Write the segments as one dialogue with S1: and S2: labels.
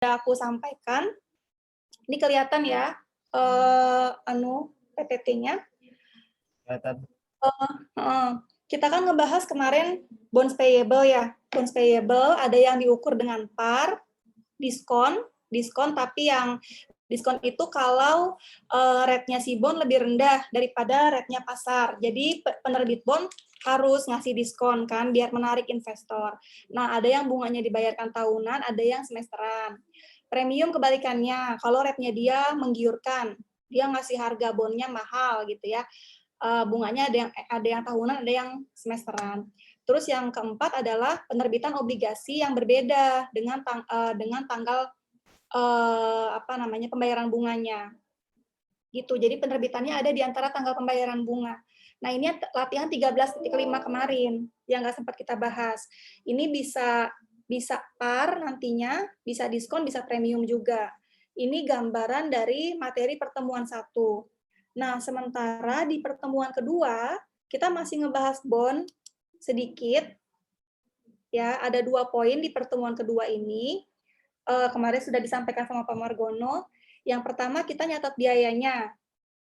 S1: aku sampaikan, ini kelihatan ya, PPT-nya.
S2: Kelihatan.
S1: Kita kan ngebahas kemarin bonds payable ya. Bonds payable ada yang diukur dengan par, diskon tapi yang diskon itu kalau rate-nya si bond lebih rendah daripada rate-nya pasar. Jadi penerbit bond harus ngasih diskon kan biar menarik investor. Nah, ada yang bunganya dibayarkan tahunan, ada yang semesteran. Premium kebalikannya, kalau rate-nya dia menggiurkan, dia ngasih harga bondnya mahal gitu ya. Bunganya ada yang tahunan, ada yang semesteran. Terus yang keempat adalah penerbitan obligasi yang berbeda dengan tanggal pembayaran bunganya. Gitu. Jadi penerbitannya ada di antara tanggal pembayaran bunga. Nah, ini latihan 13.5 kemarin yang nggak sempat kita bahas. Ini bisa par nantinya, bisa diskon, bisa premium juga. Ini gambaran dari materi pertemuan 1. Nah, sementara di pertemuan kedua, kita masih ngebahas bond sedikit. Ya, ada 2 poin di pertemuan kedua ini. Kemarin sudah disampaikan sama Pak Margono. Yang pertama, kita nyatat biayanya.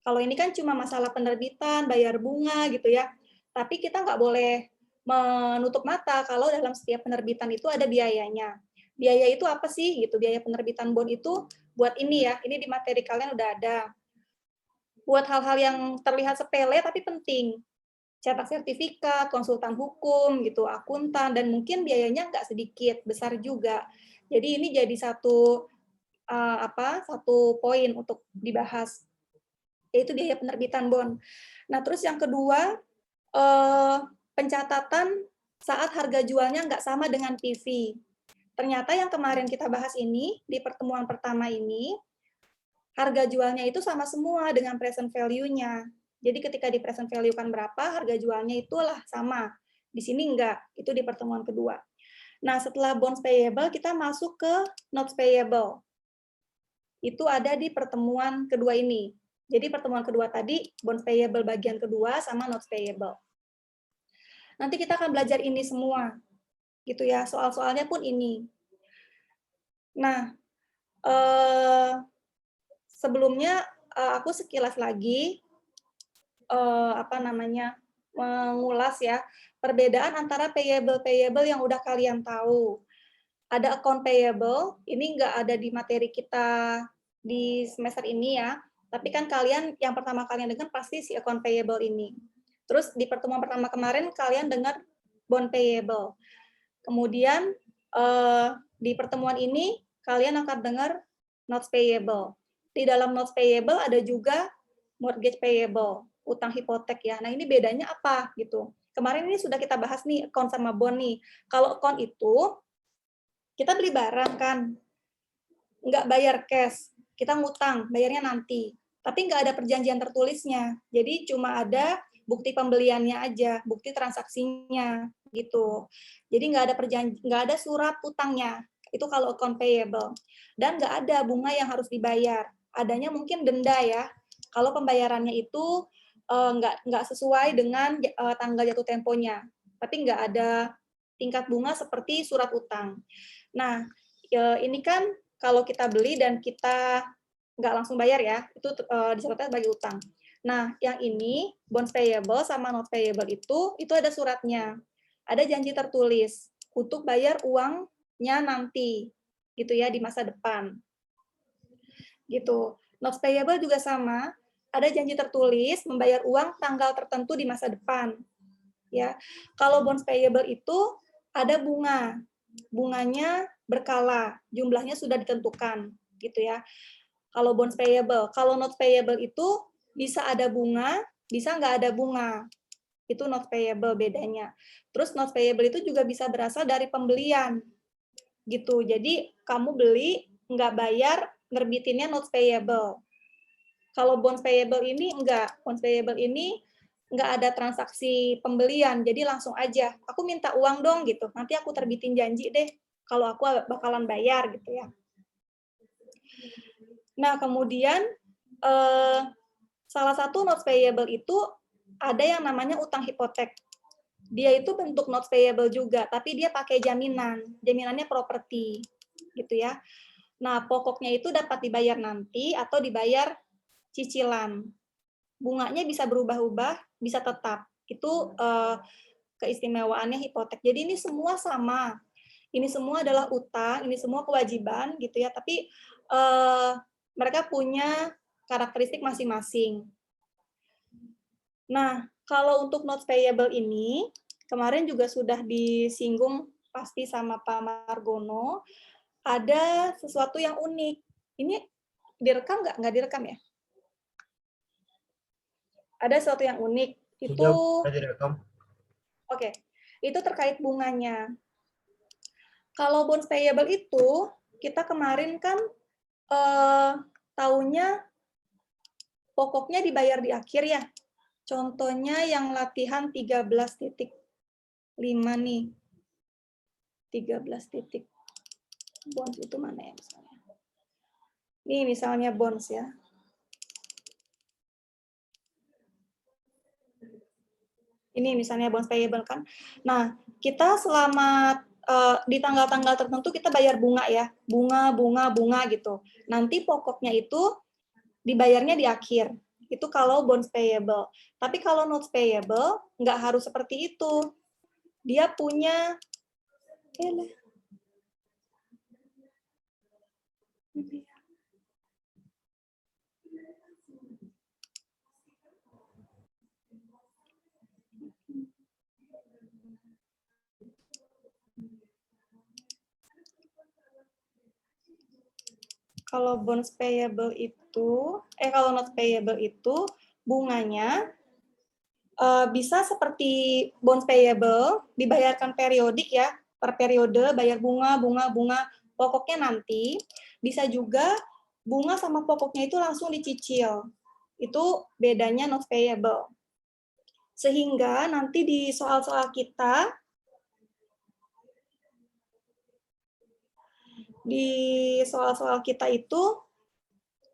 S1: Kalau ini kan cuma masalah penerbitan, bayar bunga gitu ya. Tapi kita nggak boleh menutup mata kalau dalam setiap penerbitan itu ada biayanya. Biaya itu apa sih gitu? Biaya penerbitan bond itu buat ini ya. Ini di materi kalian udah ada. Buat hal-hal yang terlihat sepele tapi penting. Cetak sertifikat, konsultan hukum gitu, akuntan, dan mungkin biayanya nggak sedikit, besar juga. Jadi ini jadi satu poin untuk dibahas, yaitu biaya penerbitan bond. Nah, terus yang kedua, pencatatan saat harga jualnya nggak sama dengan PV. Ternyata yang kemarin kita bahas ini, di pertemuan pertama ini, harga jualnya itu sama semua dengan present value-nya. Jadi ketika di present value kan berapa, harga jualnya itulah sama. Di sini enggak, itu di pertemuan kedua. Nah, setelah bonds payable, kita masuk ke notes payable. Itu ada di pertemuan kedua ini. Jadi pertemuan kedua tadi, bonds payable bagian kedua sama notes payable. Nanti kita akan belajar ini semua. Gitu ya, soal-soalnya pun ini. Nah, sebelumnya aku sekilas lagi mengulas ya perbedaan antara payable yang udah kalian tahu. Ada account payable, ini nggak ada di materi kita di semester ini ya, tapi kan kalian yang pertama kalian dengar pasti si account payable ini. Terus di pertemuan pertama kemarin kalian dengar bond payable. Kemudian di pertemuan ini kalian akan dengar notes payable. Di dalam notes payable ada juga mortgage payable, utang hipotek ya. Nah, ini bedanya apa gitu. Kemarin ini sudah kita bahas nih account sama bond nih. Kalau account itu kita beli barang kan, nggak bayar cash, kita ngutang, bayarnya nanti. Tapi nggak ada perjanjian tertulisnya. Jadi cuma ada bukti pembeliannya aja, bukti transaksinya gitu. Jadi nggak ada surat utangnya. Itu kalau account payable. Dan nggak ada bunga yang harus dibayar. Adanya mungkin denda ya. Kalau pembayarannya itu nggak sesuai dengan tanggal jatuh temponya. Tapi nggak ada tingkat bunga seperti surat utang. Nah, ini kan kalau kita beli dan kita nggak langsung bayar ya, itu dicatatnya sebagai utang. Nah, yang ini, bonds payable sama not payable itu ada suratnya. Ada janji tertulis untuk bayar uangnya nanti, gitu ya, di masa depan. Gitu. Not payable juga sama, ada janji tertulis membayar uang tanggal tertentu di masa depan. Ya, kalau bonds payable itu ada bunga. Bunganya berkala, jumlahnya sudah ditentukan, gitu ya. Kalau bonds payable, kalau not payable itu bisa ada bunga, bisa nggak ada bunga. Itu not payable bedanya. Terus not payable itu juga bisa berasal dari pembelian, gitu. Jadi kamu beli nggak bayar, nerbitinnya not payable. Kalau bonds payable ini enggak, bonds payable ini nggak ada transaksi pembelian, jadi langsung aja, aku minta uang dong gitu, nanti aku terbitin janji deh, kalau aku bakalan bayar gitu ya. Nah, kemudian salah satu notes payable itu ada yang namanya utang hipotek. Dia itu bentuk notes payable juga, tapi dia pakai jaminan, jaminannya properti, gitu ya. Nah, pokoknya itu dapat dibayar nanti atau dibayar cicilan. Bunganya bisa berubah-ubah, bisa tetap. Itu keistimewaannya hipotek. Jadi ini semua sama. Ini semua adalah utang, ini semua kewajiban gitu ya, tapi mereka punya karakteristik masing-masing. Nah, kalau untuk notes payable ini, kemarin juga sudah disinggung pasti sama Pak Margono, ada sesuatu yang unik. Ini direkam nggak? Nggak direkam ya? Ada sesuatu yang unik. Itu, oke, itu terkait bunganya. Kalau bonds payable itu, kita kemarin kan tahunnya pokoknya dibayar di akhir ya. Contohnya yang latihan 13.5 nih. 13 titik. Bonds itu mana ya misalnya? Ini misalnya bonds ya. Ini misalnya bonds payable kan. Nah, kita selama di tanggal-tanggal tertentu kita bayar bunga ya. Bunga gitu. Nanti pokoknya itu dibayarnya di akhir. Itu kalau bonds payable. Tapi kalau notes payable, nggak harus seperti itu. Dia punya kalau bonds payable itu, kalau notes payable itu bunganya bisa seperti bonds payable, dibayarkan periodik ya, per periode bayar bunga, pokoknya nanti. Bisa juga bunga sama pokoknya itu langsung dicicil. Itu bedanya notes payable. Sehingga nanti di soal-soal kita, itu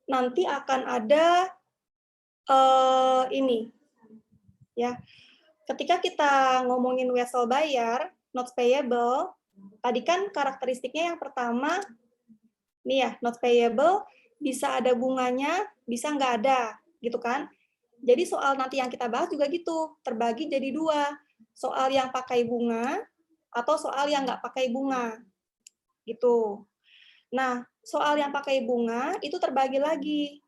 S1: nanti akan ada ini ya. Ketika kita ngomongin wesel bayar, notes payable, tadi kan karakteristiknya yang pertama, nih ya, notes payable bisa ada bunganya, bisa nggak ada, gitu kan? Jadi soal nanti yang kita bahas juga gitu, terbagi jadi dua, soal yang pakai bunga atau soal yang nggak pakai bunga, gitu. Nah, soal yang pakai bunga itu terbagi lagi.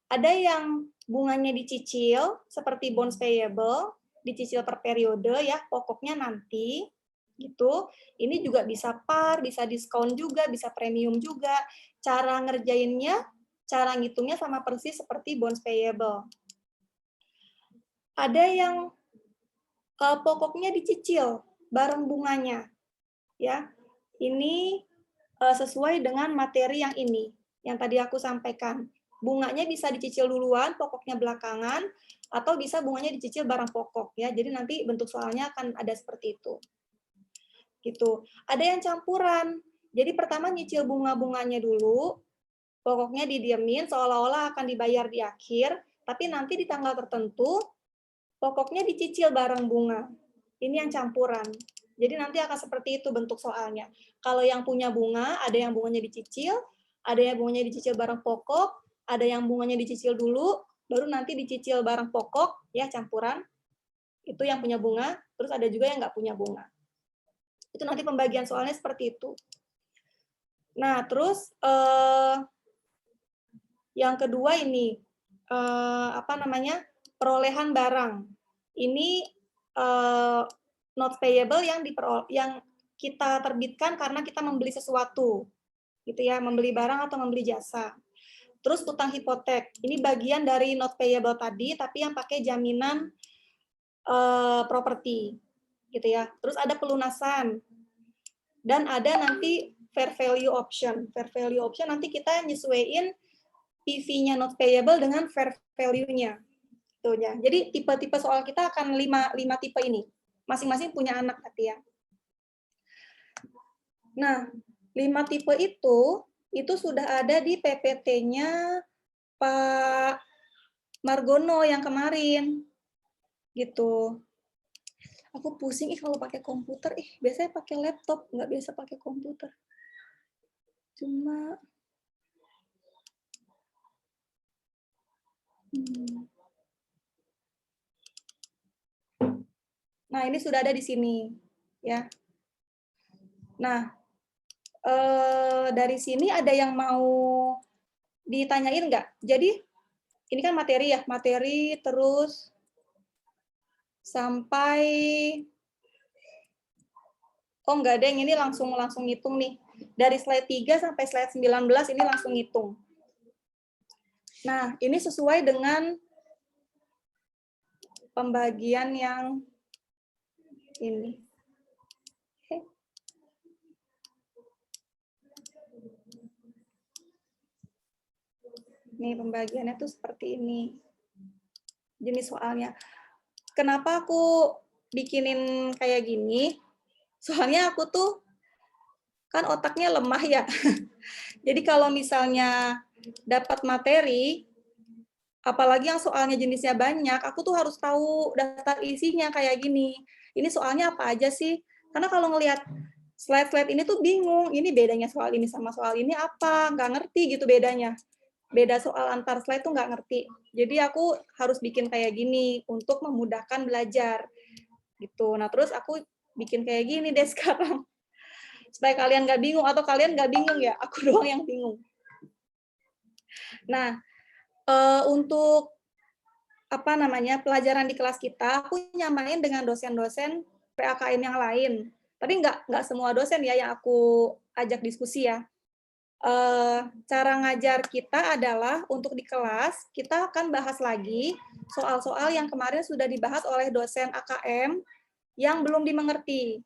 S1: Ada yang bunganya dicicil, seperti bonds payable, dicicil per periode ya, pokoknya nanti, gitu. Ini juga bisa par, bisa diskon juga, bisa premium juga. Cara ngerjainnya, cara ngitungnya sama persis seperti bonds payable. Ada yang pokoknya dicicil bareng bunganya, ya. Ini sesuai dengan materi yang ini, yang tadi aku sampaikan. Bunganya bisa dicicil duluan, pokoknya belakangan, atau bisa bunganya dicicil barang pokok ya. Jadi nanti bentuk soalnya akan ada seperti itu. Gitu. Ada yang campuran. Jadi pertama nyicil bunga-bunganya dulu, pokoknya didiemin seolah-olah akan dibayar di akhir, tapi nanti di tanggal tertentu pokoknya dicicil bareng bunga. Ini yang campuran. Jadi nanti akan seperti itu bentuk soalnya. Kalau yang punya bunga, ada yang bunganya dicicil, ada yang bunganya dicicil bareng pokok, ada yang bunganya dicicil dulu, baru nanti dicicil bareng pokok, ya campuran. Itu yang punya bunga, terus ada juga yang nggak punya bunga. Itu nanti pembagian soalnya seperti itu. Nah, terus yang kedua ini, perolehan barang. Ini notes payable yang kita terbitkan karena kita membeli sesuatu, gitu ya, membeli barang atau membeli jasa. Terus utang hipotek, ini bagian dari notes payable tadi, tapi yang pakai jaminan properti, gitu ya. Terus ada pelunasan, dan ada nanti fair value option. Fair value option nanti kita nyesuaiin PV-nya notes payable dengan fair value-nya. Tuh ya. Jadi tipe-tipe soal kita akan 5 tipe ini. Masing-masing punya anak tapi ya. Nah, 5 tipe itu sudah ada di PPT-nya Pak Margono yang kemarin. Gitu. Aku pusing kalau pakai komputer. Biasanya pakai laptop, nggak biasa pakai komputer. Cuma Nah, ini sudah ada di sini, ya. Nah, dari sini ada yang mau ditanyain nggak? Jadi, ini kan materi ya, materi terus sampai, oh nggak ada yang ini langsung ngitung nih. Dari slide 3 sampai slide 19 ini langsung ngitung. Nah, ini sesuai dengan pembagian yang ini. Nih, pembagiannya tuh seperti ini. Jenis soalnya. Kenapa aku bikinin kayak gini? Soalnya aku tuh kan otaknya lemah ya. Jadi kalau misalnya dapat materi, apalagi yang soalnya jenisnya banyak, aku tuh harus tahu daftar isinya kayak gini. Ini soalnya apa aja sih? Karena kalau ngelihat slide-slide ini tuh bingung, ini bedanya soal ini sama soal ini apa, nggak ngerti gitu bedanya. Beda soal antar slide tuh nggak ngerti. Jadi aku harus bikin kayak gini untuk memudahkan belajar. Gitu. Nah, terus aku bikin kayak gini deh sekarang. Supaya kalian nggak bingung, atau kalian nggak bingung ya, aku doang yang bingung. Nah, untuk apa namanya pelajaran di kelas kita, aku nyamain dengan dosen-dosen PAKN yang lain. Tapi nggak semua dosen ya yang aku ajak diskusi ya. Cara ngajar kita adalah untuk di kelas kita akan bahas lagi soal-soal yang kemarin sudah dibahas oleh dosen AKM yang belum dimengerti.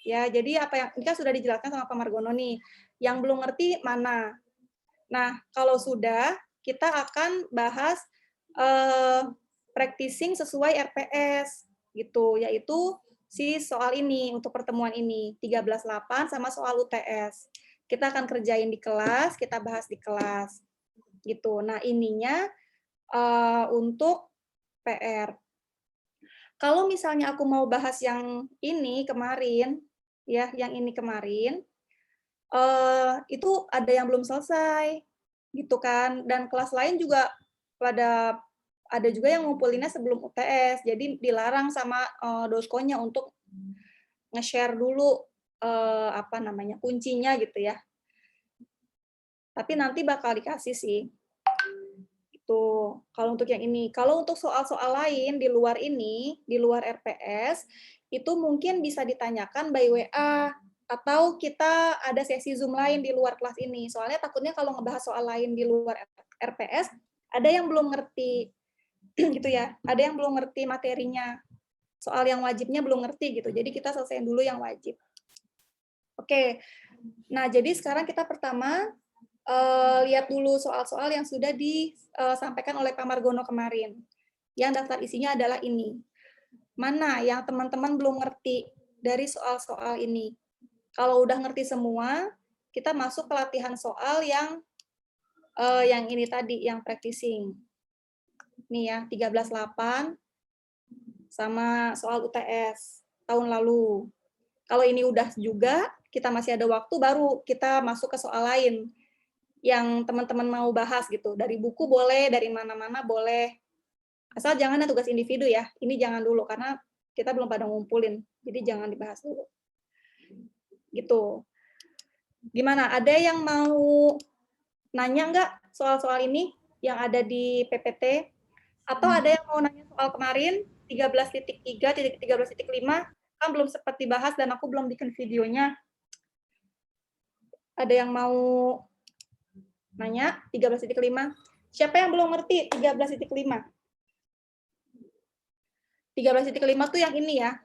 S1: Ya, jadi apa yang ini kan sudah dijelaskan sama Pak Margono nih. Yang belum ngerti mana. Nah, kalau sudah kita akan bahas practicing sesuai RPS gitu, yaitu si soal ini untuk pertemuan ini 13.8 sama soal UTS. Kita akan kerjain di kelas, kita bahas di kelas gitu. Nah, ininya untuk PR. Kalau misalnya aku mau bahas yang ini kemarin, ya, yang ini kemarin, itu ada yang belum selesai, gitu kan. Dan kelas lain juga pada ada juga yang ngumpulinnya sebelum UTS, jadi dilarang sama doskonya untuk nge-share dulu apa namanya kuncinya gitu ya. Tapi nanti bakal dikasih sih. Itu kalau untuk yang ini. Kalau untuk soal-soal lain di luar ini, di luar RPS, itu mungkin bisa ditanyakan by WA atau kita ada sesi Zoom lain di luar kelas ini. Soalnya takutnya kalau ngebahas soal lain di luar RPS, ada yang belum ngerti gitu ya. Ada yang belum ngerti materinya. Soal yang wajibnya belum ngerti gitu. Jadi kita selesaiin dulu yang wajib. Oke. Nah, jadi sekarang kita pertama lihat dulu soal-soal yang sudah disampaikan oleh Pak Margono kemarin. Yang daftar isinya adalah ini. Mana yang teman-teman belum ngerti dari soal-soal ini? Kalau udah ngerti semua, kita masuk ke latihan soal yang ini tadi, yang practicing. Nih ya, 13.8 sama soal UTS tahun lalu. Kalau ini udah juga, kita masih ada waktu, baru kita masuk ke soal lain yang teman-teman mau bahas gitu. Dari buku boleh, dari mana-mana boleh. Asal jangan ada tugas individu ya. Ini jangan dulu, karena kita belum pada ngumpulin. Jadi jangan dibahas dulu. Gitu. Gimana? Ada yang mau nanya nggak soal-soal ini yang ada di PPT? Atau ada yang mau nanya soal kemarin, 13.3, 13.5, kan belum sempat dibahas dan aku belum bikin videonya. Ada yang mau nanya 13.5? Siapa yang belum ngerti 13.5? 13.5 tuh yang ini ya.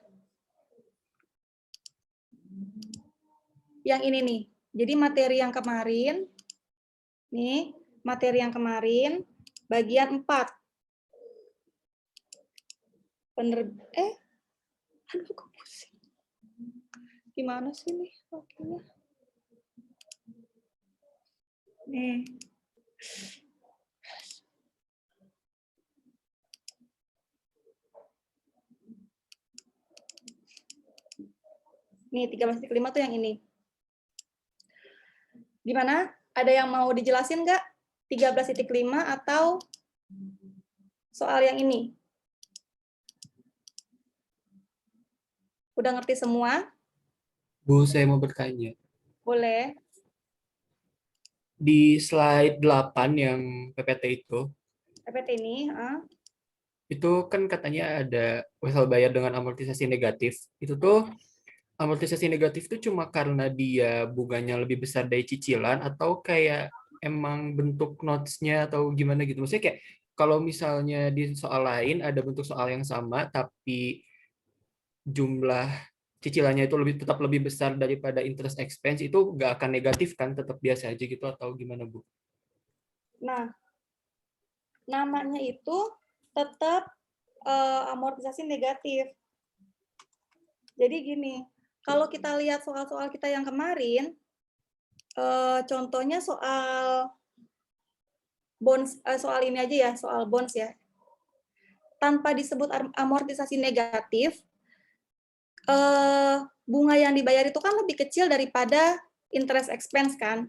S1: Yang ini nih. Jadi materi yang kemarin, nih, materi yang kemarin, bagian 4. Aduh, kok pusing. Gimana sih nih waktunya? Nih. Nih, 13.5 tuh yang ini. Gimana? Ada yang mau dijelasin nggak? 13.5 atau soal yang ini? Udah ngerti semua?
S2: Bu, saya mau bertanya.
S1: Boleh.
S2: Di slide 8 yang PPT
S1: PPT ini,
S2: itu kan katanya ada wesel bayar dengan amortisasi negatif. Itu tuh amortisasi negatif tuh cuma karena dia bunganya lebih besar dari cicilan atau kayak emang bentuk notes-nya atau gimana gitu. Maksudnya kayak kalau misalnya di soal lain ada bentuk soal yang sama tapi jumlah cicilannya itu tetap lebih besar daripada interest expense itu nggak akan negatif kan, tetap biasa aja gitu atau gimana Bu?
S1: Nah, namanya itu tetap amortisasi negatif. Jadi gini, kalau kita lihat soal-soal kita yang kemarin, contohnya soal bonds, soal ini aja ya, soal bonds ya. Tanpa disebut amortisasi negatif, bunga yang dibayar itu kan lebih kecil daripada interest expense kan,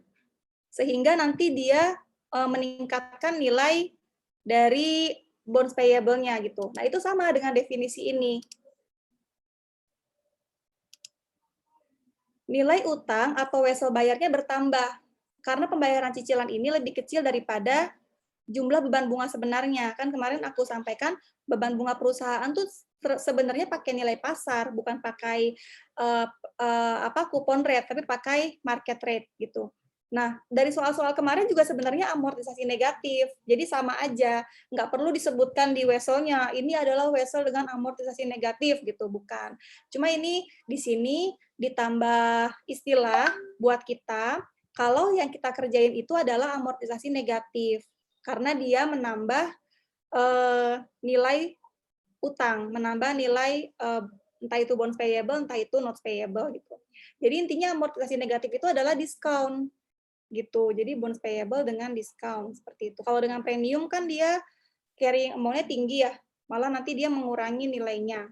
S1: sehingga nanti dia meningkatkan nilai dari bonds payable-nya gitu. Nah, itu sama dengan definisi ini. Nilai utang atau wesel bayarnya bertambah karena pembayaran cicilan ini lebih kecil daripada jumlah beban bunga sebenarnya. Kan kemarin aku sampaikan beban bunga perusahaan tuh sebenarnya pakai nilai pasar, bukan pakai kupon rate, tapi pakai market rate gitu. Nah, dari soal-soal kemarin juga sebenarnya amortisasi negatif. Jadi sama aja, nggak perlu disebutkan di weselnya, ini adalah wesel dengan amortisasi negatif gitu, bukan. Cuma ini di sini ditambah istilah buat kita, kalau yang kita kerjain itu adalah amortisasi negatif karena dia menambah nilai utang, menambah nilai entah itu bonds payable, entah itu notes payable gitu. Jadi intinya amortisasi negatif itu adalah diskon gitu. Jadi bonds payable dengan diskon seperti itu. Kalau dengan premium kan dia carrying amount-nya tinggi ya, malah nanti dia mengurangi nilainya.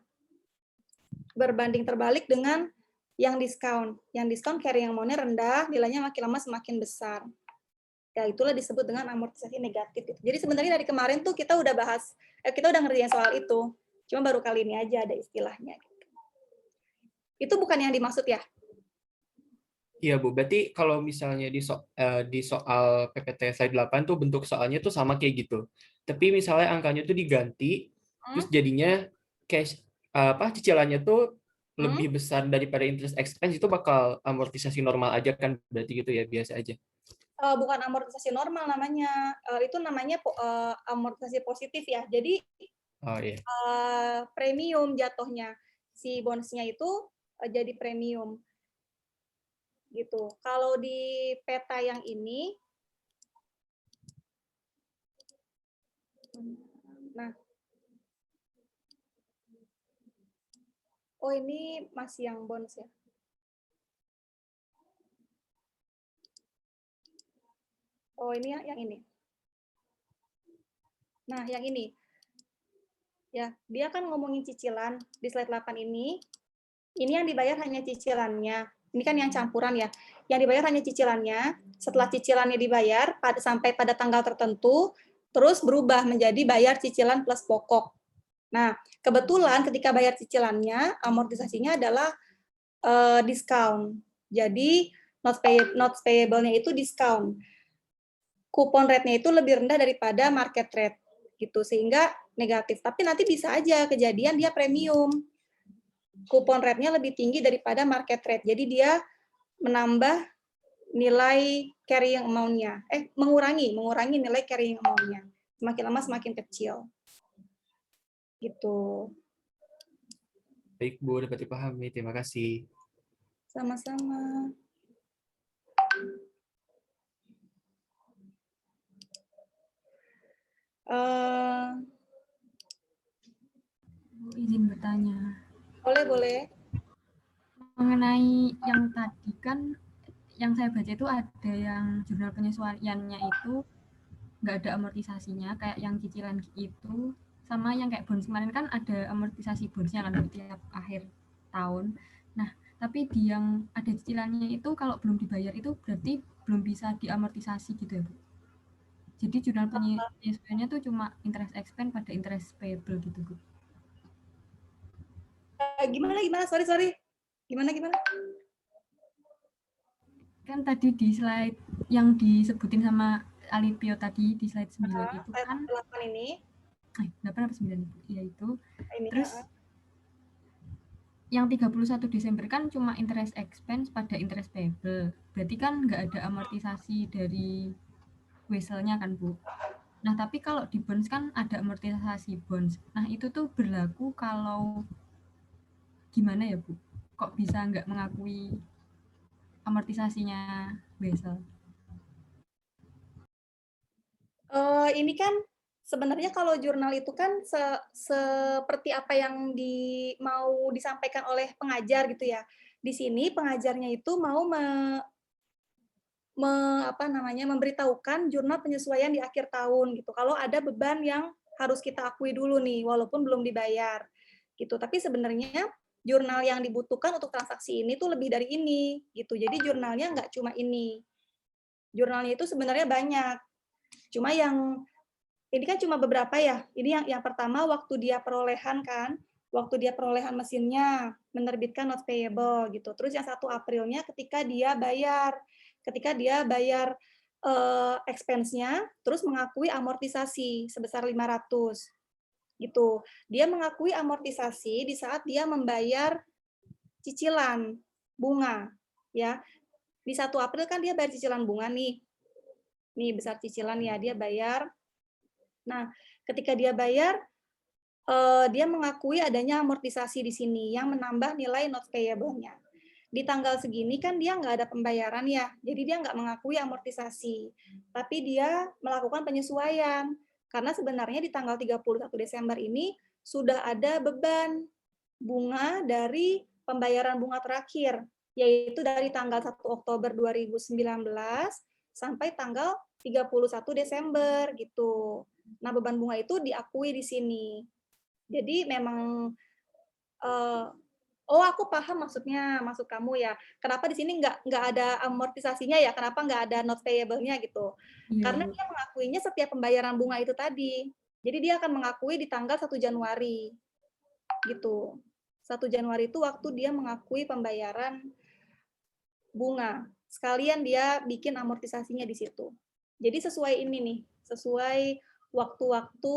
S1: Berbanding terbalik dengan yang diskon. Yang diskon carrying amount-nya rendah, nilainya makin lama semakin besar. Ya, itulah disebut dengan amortisasi negatif. Jadi sebenarnya dari kemarin tuh kita udah bahas, kita udah ngerjain soal itu. Cuma baru kali ini aja ada istilahnya. Itu bukan yang dimaksud ya?
S2: Iya Bu, berarti kalau misalnya di soal PPT slide 8 tuh bentuk soalnya tuh sama kayak gitu. Tapi misalnya angkanya tuh diganti, terus jadinya cash cicilannya tuh lebih besar daripada interest expense itu bakal amortisasi normal aja kan berarti gitu ya, biasa aja.
S1: Bukan amortisasi normal namanya, itu namanya amortisasi positif ya. Jadi
S2: Oh iya.
S1: premium jatuhnya, si bonusnya itu jadi premium gitu. Kalau di peta yang ini, nah, oh ini masih yang bonus ya. Oh ini yang ini. Nah yang ini, ya dia kan ngomongin cicilan di slide 8 ini yang dibayar hanya cicilannya, ini kan yang campuran ya, yang dibayar hanya cicilannya, setelah cicilannya dibayar sampai pada tanggal tertentu, terus berubah menjadi bayar cicilan plus pokok. Nah, kebetulan ketika bayar cicilannya, amortisasinya adalah diskon. Jadi, notes payable-nya itu diskon. Kupon rate-nya itu lebih rendah daripada market rate gitu, sehingga negatif. Tapi nanti bisa aja kejadian dia premium. Kupon rate-nya lebih tinggi daripada market rate. Jadi dia menambah nilai carrying amount-nya. Mengurangi nilai carrying amount-nya. Semakin lama semakin kecil. Gitu.
S2: Baik Bu, dapat dipahami. Terima kasih.
S1: Sama-sama.
S3: Izin bertanya.
S1: Boleh.
S3: Mengenai yang tadi kan, yang saya baca itu ada yang jurnal penyesuaiannya itu nggak ada amortisasinya, kayak yang cicilan itu, sama yang kayak bonus kemarin kan ada amortisasi bonusnya kan tiap akhir tahun. Nah, tapi di yang ada cicilannya itu kalau belum dibayar itu berarti belum bisa diamortisasi gitu ya Bu? Jadi jurnal penyesuaiannya tuh cuma interest expense pada interest payable gitu Bu?
S1: Gimana? Sorry. Gimana?
S3: Kan tadi di slide yang disebutin sama Alipio tadi di slide 9 itu
S1: Slide
S3: kan
S1: 8 ini.
S3: 8 apa 9 itu? Iya itu.
S1: Ini
S3: Terus yang 31 Desember kan cuma interest expense pada interest payable. Berarti kan nggak ada amortisasi dari weselnya kan, Bu. Nah, tapi kalau di bonds kan ada amortisasi bonds. Nah, itu tuh berlaku kalau gimana ya, Bu? Kok bisa nggak mengakui amortisasinya wesel?
S1: Ini kan sebenarnya kalau jurnal itu kan seperti apa yang mau disampaikan oleh pengajar gitu ya. Di sini pengajarnya itu mau memberitahukan jurnal penyesuaian di akhir tahun gitu. Kalau ada beban yang harus kita akui dulu nih, walaupun belum dibayar gitu. Tapi sebenarnya jurnal yang dibutuhkan untuk transaksi ini tuh lebih dari ini gitu. Jadi jurnalnya nggak cuma ini. Jurnalnya itu sebenarnya banyak. Cuma yang ini kan cuma beberapa ya. Ini yang pertama waktu dia perolehan kan, waktu dia perolehan mesinnya menerbitkan notes payable gitu. Terus yang 1 Aprilnya ketika dia bayar expense-nya, terus mengakui amortisasi sebesar 500 gitu. Dia mengakui amortisasi di saat dia membayar cicilan bunga ya. Di 1 April kan dia bayar cicilan bunga nih. Nih besar cicilan ya, dia bayar. Nah, ketika dia bayar, dia mengakui adanya amortisasi di sini yang menambah nilai notes payable-nya. Di tanggal segini kan dia nggak ada pembayaran ya, jadi dia nggak mengakui amortisasi. Tapi dia melakukan penyesuaian, karena sebenarnya di tanggal 31 Desember ini sudah ada beban bunga dari pembayaran bunga terakhir, yaitu dari tanggal 1 Oktober 2019 sampai tanggal 31 Desember gitu. Nah, beban bunga itu diakui di sini. Jadi memang aku paham maksud kamu ya. Kenapa di sini nggak ada amortisasinya ya? Kenapa nggak ada note payable-nya gitu?
S3: Iya,
S1: Karena
S3: Bu.
S1: dia mengakuinya setiap pembayaran bunga itu tadi. Jadi dia akan mengakui di tanggal 1 Januari gitu. 1 Januari itu waktu dia mengakui pembayaran bunga. Sekalian dia bikin amortisasinya di situ. Jadi sesuai ini nih, sesuai waktu-waktu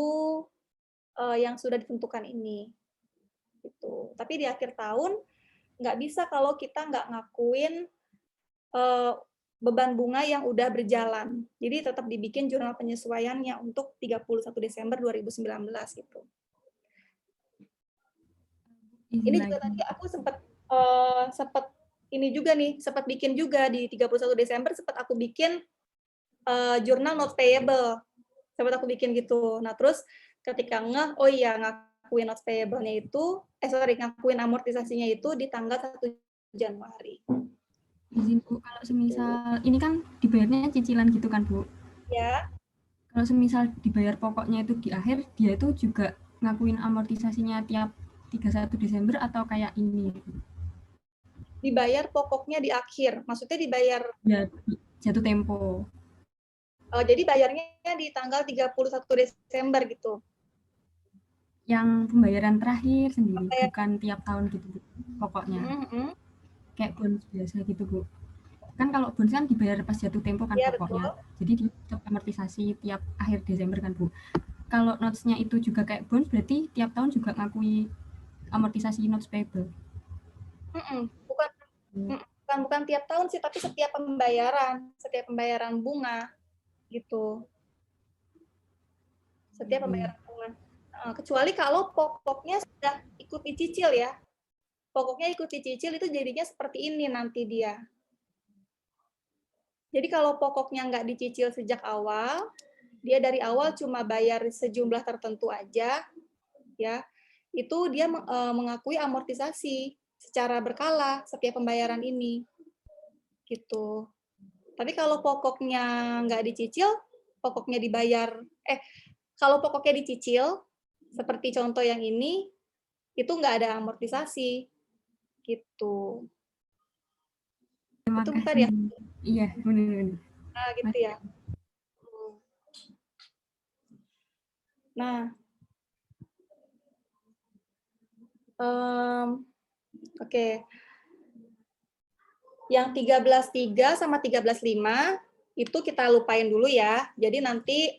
S1: yang sudah ditentukan ini. Gitu. Tapi di akhir tahun nggak bisa kalau kita nggak ngakuin beban bunga yang udah berjalan. Jadi tetap dibikin jurnal penyesuaiannya untuk 31 Desember 2019 gitu. Ini juga tadi aku sempat ini juga nih, sempat bikin juga di 31 Desember sempat aku bikin jurnal note payable. Sempat aku bikin gitu. Nah, terus ketika oh iya ngakuin note payable-nya itu, ngakuin amortisasinya itu di tanggal 1 Januari.
S3: Izin Bu, kalau semisal ini kan dibayarnya cicilan gitu kan Bu?
S1: Ya.
S3: Kalau semisal dibayar pokoknya itu di akhir, dia itu juga ngakuin amortisasinya tiap 31 Desember atau kayak ini?
S1: Dibayar pokoknya di akhir, maksudnya dibayar
S3: Ya, jatuh tempo.
S1: Jadi bayarnya di tanggal 31 Desember gitu.
S3: Yang pembayaran terakhir sendiri, bukan tiap tahun gitu, Bu. Pokoknya. Kayak bonus biasa gitu, Bu. Kan kalau bonus kan dibayar pas jatuh tempo kan
S1: Ya,
S3: pokoknya.
S1: betul.
S3: Jadi tetap amortisasi tiap akhir Desember kan, Bu. Kalau notes-nya itu juga kayak bonus, berarti tiap tahun juga ngakui amortisasi notes payable.
S1: Bukan tiap tahun sih, tapi setiap pembayaran bunga gitu. Setiap pembayaran bunga. Kecuali kalau pokoknya sudah ikut dicicil ya. Pokoknya ikut dicicil itu jadinya seperti ini nanti dia. Jadi kalau pokoknya nggak dicicil sejak awal, dia dari awal cuma bayar sejumlah tertentu aja, ya, itu dia mengakui amortisasi secara berkala setiap pembayaran ini, gitu. Tapi kalau pokoknya nggak dicicil, pokoknya dibayar, kalau pokoknya dicicil, seperti contoh yang ini, itu nggak ada amortisasi, gitu.
S3: Terima
S1: Itu
S3: kasih.
S1: bukan ya?
S3: Iya, benar-benar.
S1: Nah, gitu ya. Nah, Oke. Yang 13.3 sama 13.5 itu kita lupain dulu ya. Jadi nanti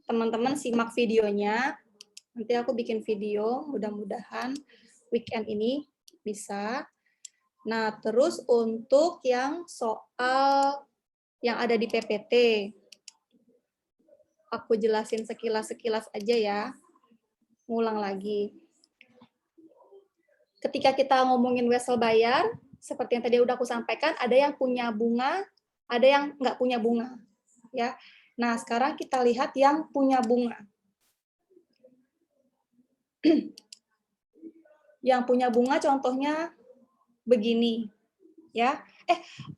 S1: teman-teman simak videonya. Nanti aku bikin video, mudah-mudahan weekend ini bisa. Nah, terus untuk yang soal yang ada di PPT, aku jelasin sekilas-sekilas aja ya. Ngulang lagi. Ketika kita ngomongin wesel bayar, seperti yang tadi udah aku sampaikan, ada yang punya bunga, ada yang nggak punya bunga. Ya. Nah, sekarang kita lihat yang punya bunga. Yang punya bunga contohnya begini. Ya.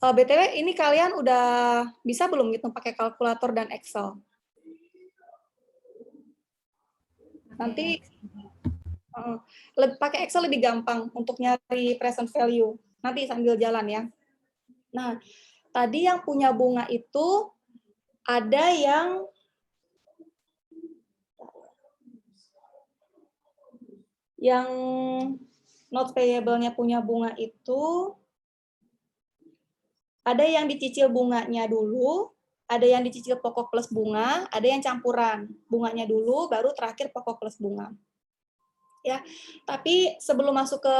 S1: BTW ini kalian udah bisa belum ngitung pakai kalkulator dan Excel? Nanti pakai Excel lebih gampang untuk nyari present value. Nanti sambil jalan ya. Nah, tadi yang punya bunga itu ada yang not payable-nya punya bunga itu ada yang dicicil bunganya dulu, ada yang dicicil pokok plus bunga, ada yang campuran. Bunganya dulu baru terakhir pokok plus bunga. Ya. Tapi sebelum masuk ke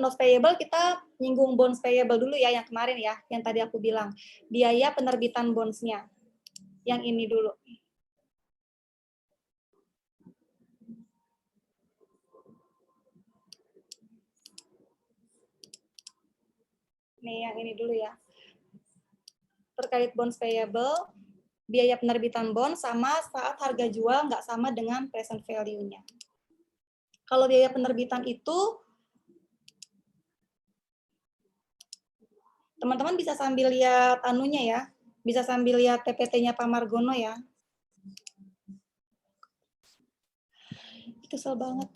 S1: not payable, kita nyinggung bonds payable dulu ya, yang kemarin ya, yang tadi aku bilang. Biaya penerbitan bonds-nya. Yang ini dulu. Nih, yang ini dulu ya. Terkait bonds payable, biaya penerbitan bond sama saat harga jual nggak sama dengan present value-nya. Kalau biaya penerbitan itu, teman-teman bisa sambil lihat anunya ya, bisa sambil lihat PPT-nya Pak Margono ya. Kesel banget.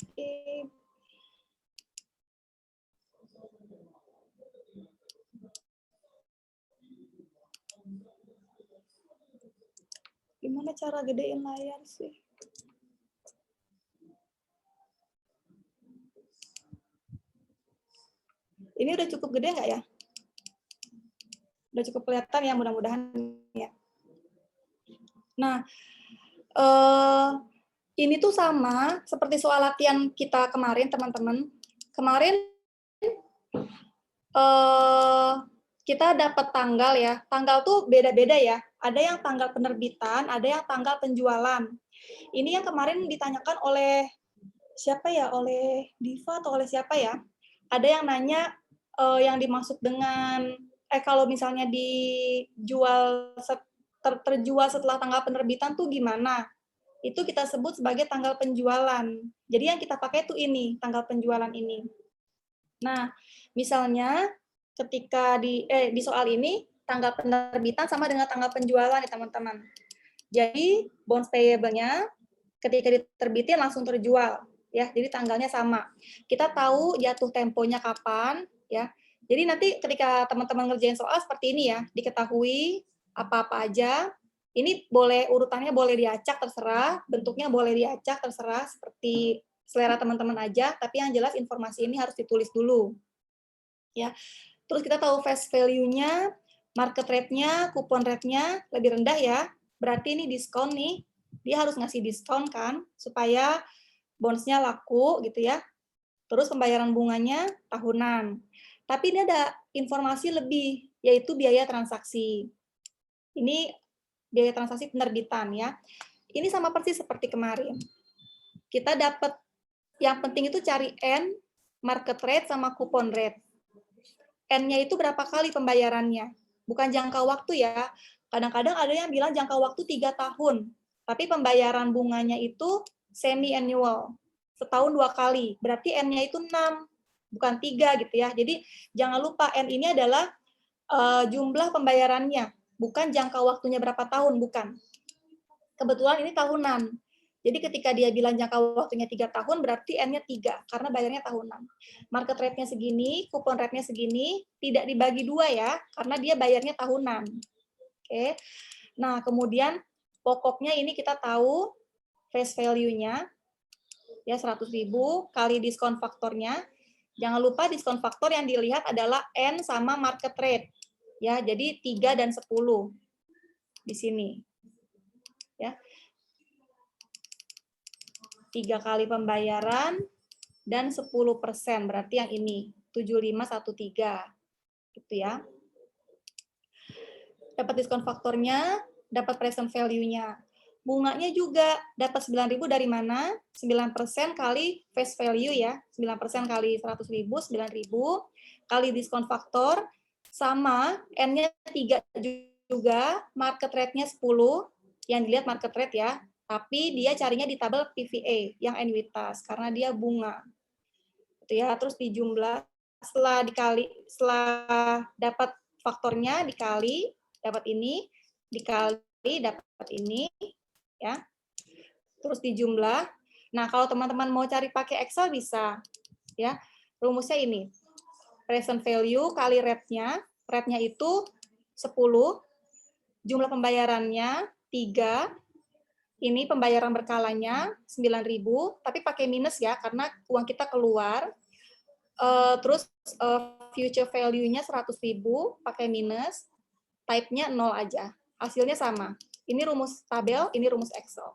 S1: Gimana cara gedein layar sih? Ini udah cukup gede nggak ya? Udah cukup kelihatan ya, mudah-mudahan ya. Nah, ini tuh sama seperti soal latihan kita kemarin, teman-teman. Kemarin kita dapat tanggal ya. Tanggal tuh beda-beda ya. Ada yang tanggal penerbitan, ada yang tanggal penjualan. Ini yang kemarin ditanyakan oleh siapa ya? Oleh Diva atau oleh siapa ya? Ada yang nanya yang dimaksud dengan kalau misalnya dijual terjual setelah tanggal penerbitan tuh gimana? Itu kita sebut sebagai tanggal penjualan. Jadi yang kita pakai tuh ini, tanggal penjualan ini. Nah, misalnya ketika di soal ini tanggal penerbitan sama dengan tanggal penjualan ya teman-teman. Jadi bonds payable-nya ketika diterbitin langsung terjual ya. Jadi tanggalnya sama. Kita tahu jatuh temponya kapan ya. Jadi nanti ketika teman-teman ngerjain soal seperti ini ya, diketahui apa-apa aja. Ini boleh urutannya boleh diacak terserah, bentuknya boleh diacak terserah seperti selera teman-teman aja, tapi yang jelas informasi ini harus ditulis dulu. Ya. Terus kita tahu face value-nya, market rate-nya, coupon rate-nya lebih rendah ya. Berarti ini diskon nih. Dia harus ngasih diskon kan supaya bonds-nya laku gitu ya. Terus pembayaran bunganya tahunan. Tapi ini ada informasi lebih, yaitu biaya transaksi. Ini biaya transaksi penerbitan ya. Ini sama persis seperti kemarin. Kita dapat, yang penting itu cari N, market rate, sama coupon rate. N-nya itu berapa kali pembayarannya. Bukan jangka waktu ya. Kadang-kadang ada yang bilang jangka waktu 3 tahun. Tapi pembayaran bunganya itu semi-annual. Setahun 2 kali. Berarti N-nya itu 6, bukan 3 gitu ya. Jadi jangan lupa N ini adalah jumlah pembayarannya. Bukan jangka waktunya berapa tahun, bukan. Kebetulan ini tahunan. Jadi ketika dia bilang jangka waktunya 3 tahun, berarti N-nya 3, karena bayarnya tahunan. Market rate-nya segini, coupon rate-nya segini, tidak dibagi 2 ya, karena dia bayarnya tahunan. Oke. Nah, kemudian pokoknya ini kita tahu face value-nya, ya 100.000 kali diskon faktornya. Jangan lupa diskon faktor yang dilihat adalah N sama market rate. Ya, jadi 3 dan 10 di sini. Ya. 3 kali pembayaran dan 10%, berarti yang ini 7513. Gitu ya. Dapat diskon faktornya, dapat present value-nya. Bunganya juga dapat 9.000 dari mana? 9% kali face value ya. 9% kali 100.000, 9.000 kali diskon faktor sama N-nya 3 juga, market rate-nya 10. Yang dilihat market rate ya. Tapi dia carinya di tabel PVA yang anuitas karena dia bunga. Itu ya, terus dijumlah setelah dapat faktornya dikali dapat ini, dikali dapat ini, ya. Terus dijumlah. Nah, kalau teman-teman mau cari pakai Excel bisa, ya. Rumusnya ini. Present value kali rate-nya. Rate-nya itu 10, jumlah pembayarannya 3. Ini pembayaran berkalanya 9.000, tapi pakai minus ya karena uang kita keluar. Terus future value-nya 100.000 pakai minus. Type-nya 0 aja. Hasilnya sama. Ini rumus tabel, ini rumus Excel.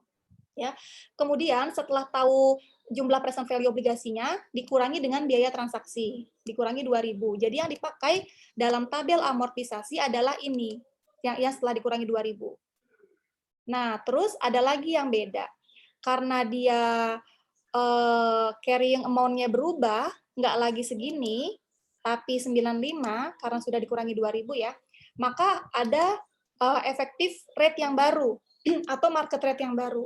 S1: Ya. Kemudian setelah tahu jumlah present value obligasinya, dikurangi dengan biaya transaksi. Dikurangi 2.000. Jadi yang dipakai dalam tabel amortisasi adalah ini. Yang setelah dikurangi 2.000. Nah, terus ada lagi yang beda. Karena dia carrying amount-nya berubah, nggak lagi segini, tapi 95, karena sudah dikurangi 2.000 ya, maka ada efektif rate yang baru atau market rate yang baru.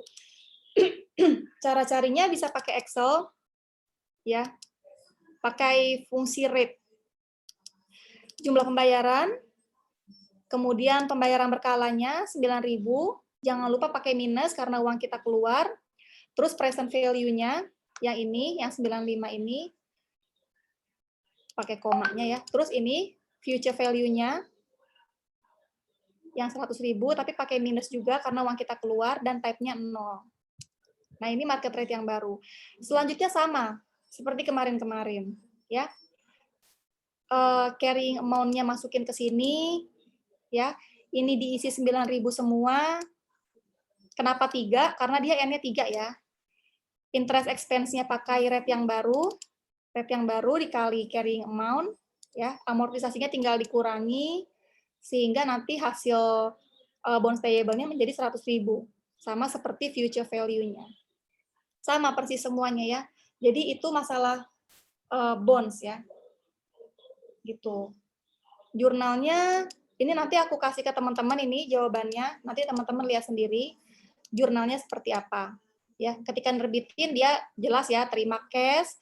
S1: Cara carinya bisa pakai Excel, ya, pakai fungsi rate. Jumlah pembayaran, kemudian pembayaran berkalanya 9.000, jangan lupa pakai minus karena uang kita keluar. Terus present value-nya yang ini, yang 95 ini, pakai komanya ya. Terus ini future value-nya yang 100.000 tapi pakai minus juga karena uang kita keluar dan type-nya 0. Nah, ini market rate yang baru. Selanjutnya sama seperti kemarin-kemarin ya. Carrying amount-nya masukin ke sini ya. Ini diisi 9.000 semua. Kenapa 3? Karena dia N-nya 3 ya. Interest expense-nya pakai rate yang baru dikali carrying amount ya. Amortisasinya tinggal dikurangi sehingga nanti hasil bonds payable-nya menjadi 100.000, sama seperti future value-nya. Sama persis semuanya ya. Jadi itu masalah bonds ya. Gitu. Jurnalnya ini nanti aku kasih ke teman-teman ini jawabannya. Nanti teman-teman lihat sendiri jurnalnya seperti apa. Ya, ketika nerbitin dia jelas ya, terima cash,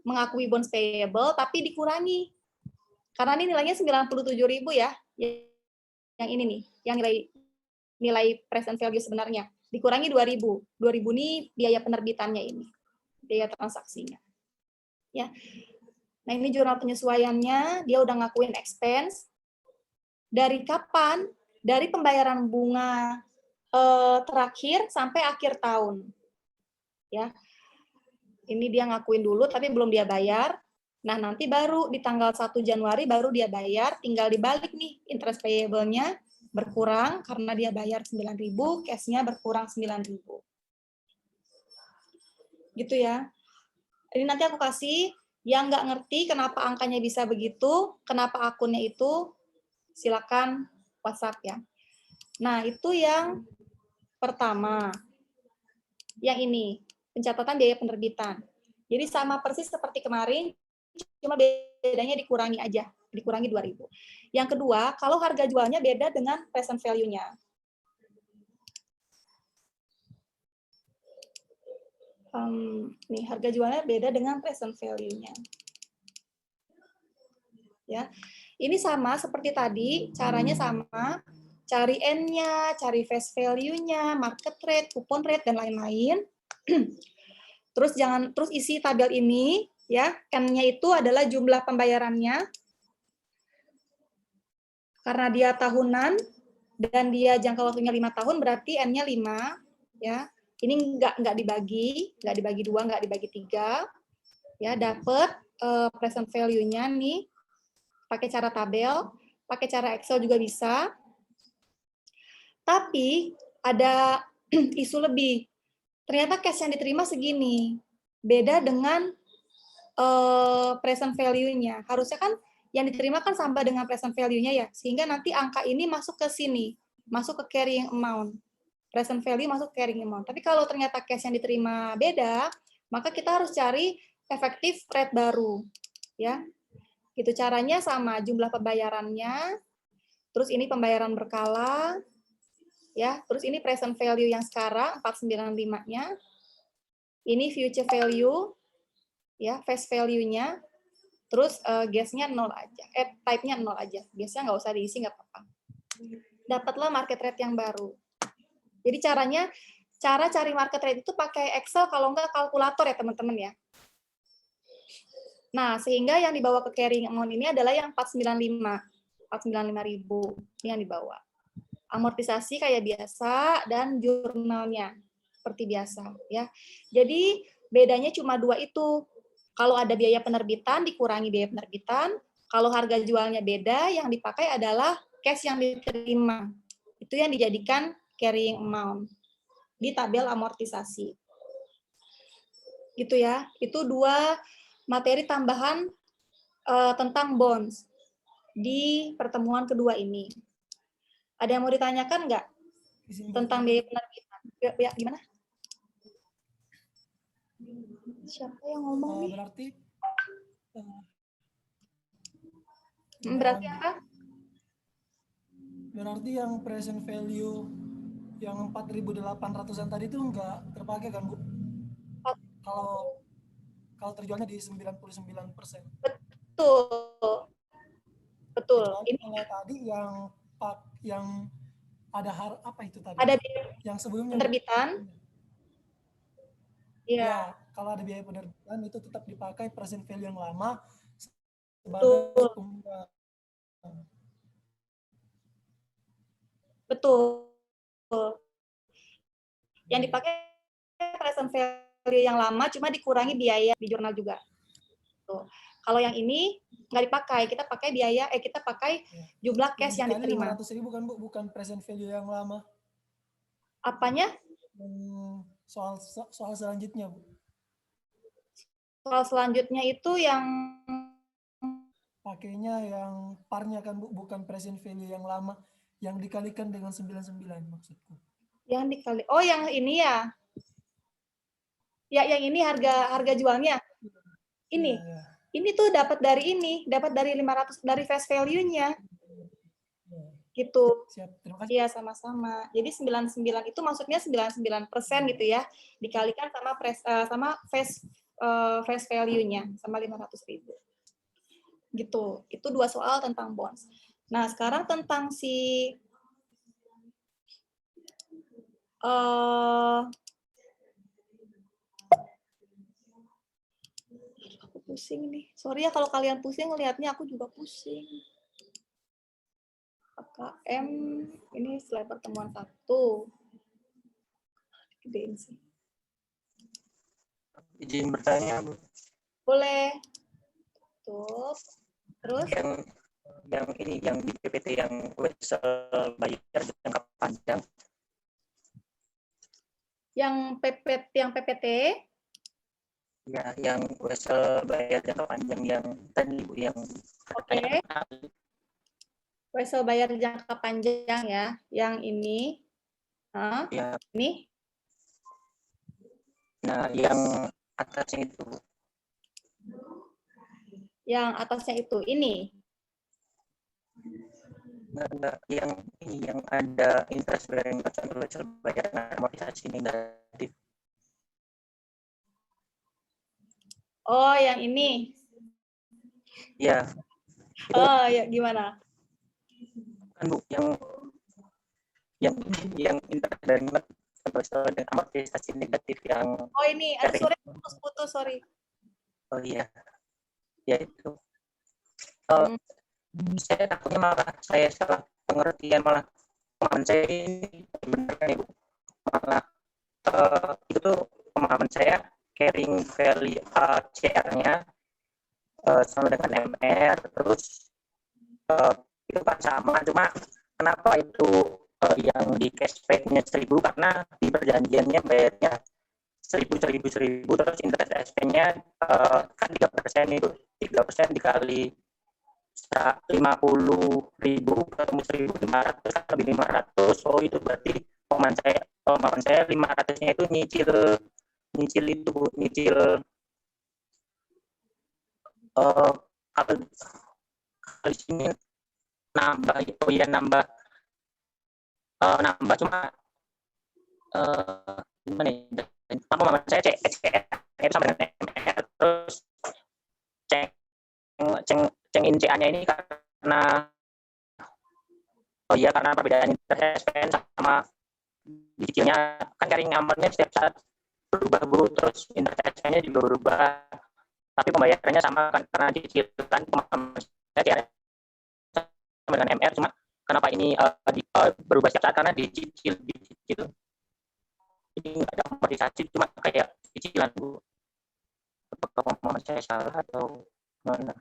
S1: mengakui bonds payable tapi dikurangi. Karena ini nilainya 97.000 ya. Yang ini nih, yang nilai present value sebenarnya. Dikurangi 2.000. 2.000 ini biaya penerbitannya ini. Biaya transaksinya. Ya. Nah, ini jurnal penyesuaiannya, dia udah ngakuin expense. Dari kapan? Dari pembayaran bunga terakhir sampai akhir tahun. Ya. Ini dia ngakuin dulu tapi belum dia bayar. Nah, nanti baru di tanggal 1 Januari baru dia bayar, tinggal dibalik nih interest payable-nya berkurang karena dia bayar 9.000, cash-nya berkurang 9.000. Gitu ya. Ini nanti aku kasih yang nggak ngerti kenapa angkanya bisa begitu, kenapa akunnya itu, silakan WhatsApp ya. Nah, itu yang pertama. Yang ini, pencatatan biaya penerbitan. Jadi sama persis seperti kemarin, cuma bedanya dikurangi aja, dikurangi 2.000. Yang kedua, kalau harga jualnya beda dengan present value-nya. Nih, harga jualnya beda dengan present value-nya. Ya. Ini sama seperti tadi, caranya sama. Cari N-nya, cari face value-nya, market rate, coupon rate, dan lain-lain. Terus isi tabel ini, ya. N-nya itu adalah jumlah pembayarannya. Karena dia tahunan dan dia jangka waktunya 5 tahun, berarti N-nya 5, ya. Ini nggak dibagi 2, nggak dibagi 3, ya. Dapat present value-nya nih, pakai cara tabel, pakai cara Excel juga bisa. Tapi ada isu lebih. Ternyata cash yang diterima segini. Beda dengan present value-nya. Harusnya kan yang diterima kan sama dengan present value-nya ya. Sehingga nanti angka ini masuk ke sini. Masuk ke carrying amount. Present value masuk ke carrying amount. Tapi kalau ternyata cash yang diterima beda, maka kita harus cari effective rate baru. Ya. Gitu caranya sama, jumlah pembayarannya. Terus ini pembayaran berkala. Ya, terus ini present value yang sekarang 495-nya. Ini future value, ya, face value-nya. Terus gas-nya 0 aja. Type-nya 0 aja. Gas-nya nggak usah diisi, nggak apa-apa. Dapatlah market rate yang baru. Jadi cara cari market rate itu pakai Excel, kalau nggak kalkulator ya, teman-teman ya. Nah, sehingga yang dibawa ke carrying amount ini adalah yang 495.000. Ini yang dibawa. Amortisasi kayak biasa, dan jurnalnya seperti biasa ya. Jadi bedanya cuma dua itu. Kalau ada biaya penerbitan dikurangi biaya penerbitan, kalau harga jualnya beda, yang dipakai adalah cash yang diterima. Itu yang dijadikan carrying amount di tabel amortisasi. Gitu ya. Itu dua materi tambahan tentang bonds di pertemuan kedua ini. Ada yang mau ditanyakan nggak tentang biaya penerbitan? Ya, gimana? Siapa yang ngomong nih? Berarti apa?
S4: Berarti yang present value yang 4.800-an tadi itu nggak terpakai kan, Bu? Kalau terjualnya di 99%.
S1: Betul. Betul.
S4: Ini kalau tadi yang ada apa itu tadi?
S1: Ada
S4: yang sebelumnya
S1: penerbitan. Iya.
S4: Ya, kalau ada biaya penerbitan itu tetap dipakai present value yang lama
S1: Betul. Betul. Yang dipakai present value yang lama, cuma dikurangi biaya di jurnal juga. Tuh. Kalau yang ini nggak dipakai, kita pakai biaya, kita pakai jumlah cash yang diterima.
S4: 500.000 kan, Bu? Bukan present value yang lama.
S1: Apanya?
S4: Soal selanjutnya, Bu.
S1: Soal selanjutnya itu yang
S4: pakainya yang parnya kan, Bu, bukan present value yang lama, yang dikalikan dengan 99 maksudku.
S1: Yang dikali. Oh, yang ini ya. Ya, yang ini harga jualnya. Ini. Ya. Ini tuh dapat dari 500 dari face value-nya. Gitu.
S4: Siap, terima kasih.
S1: Iya, sama-sama. Jadi 99 itu maksudnya 99% gitu ya. Dikalikan sama face value-nya sama 500.000. Gitu. Itu dua soal tentang bonds. Nah, sekarang tentang si aku pusing nih. Sorry ya kalau kalian pusing, ngelihatnya aku juga pusing. KM ini slide pertemuan 1. Gedein sih.
S5: Izin bertanya, Bu.
S1: Boleh. Tuh. Terus?
S5: Yang ini, yang di PPT yang wesel bayar jangka panjang.
S1: Yang PPT?
S5: Ya, yang wesel bayar jangka panjang yang tadi, Bu, yang
S1: Oke. Wesel bayar jangka panjang ya, yang ini.
S5: Ya.
S1: Ini?
S5: Nah, yang atasnya itu.
S1: Yang atasnya itu, ini?
S5: Enggak, yang ini, yang ada interest bearing atau wesel bayar amortisasi negatif.
S1: Oh, yang ini?
S5: Ya.
S1: Oh, ya gimana?
S5: Kan, Bu, yang interest bearing atau amortisasi negatif yang.
S1: Oh, ini ada suara putus-putus, sorry.
S5: Oh iya, ya itu. Saya takutnya malah saya salah pengertian, malah pemahaman saya ini benar Ibu. Malah itu pemahaman saya carrying value CR-nya sama dengan MR, terus itu kan sama, cuma kenapa itu yang di cashback-nya 1.000 karena di perjanjiannya bayarnya 1.000, terus interest expense-nya kan 3% itu 3% dikali 50.000 ketemu 1.500 kan lebih 500. Oh itu berarti pemahaman saya 500-nya itu nyicil itu nyicil kalau di sini nambah itu ya nambah cuma gimana ya, pemahaman saya cek sama dengan MR, terus ceng INCA-nya ini karena karena perbedaan interest expense sama cicilnya kan carrying amount-nya setiap saat berubah Bu, terus interest expense-nya juga berubah, tapi pembayarannya sama kan karena cicilan. Pemahaman saya sama dengan MR, cuma kenapa ini berubah setiap saat karena dicicil ini nggak ada amortisasi, cuma kayak cicilan Bu. Apakah pemahaman saya salah atau mana?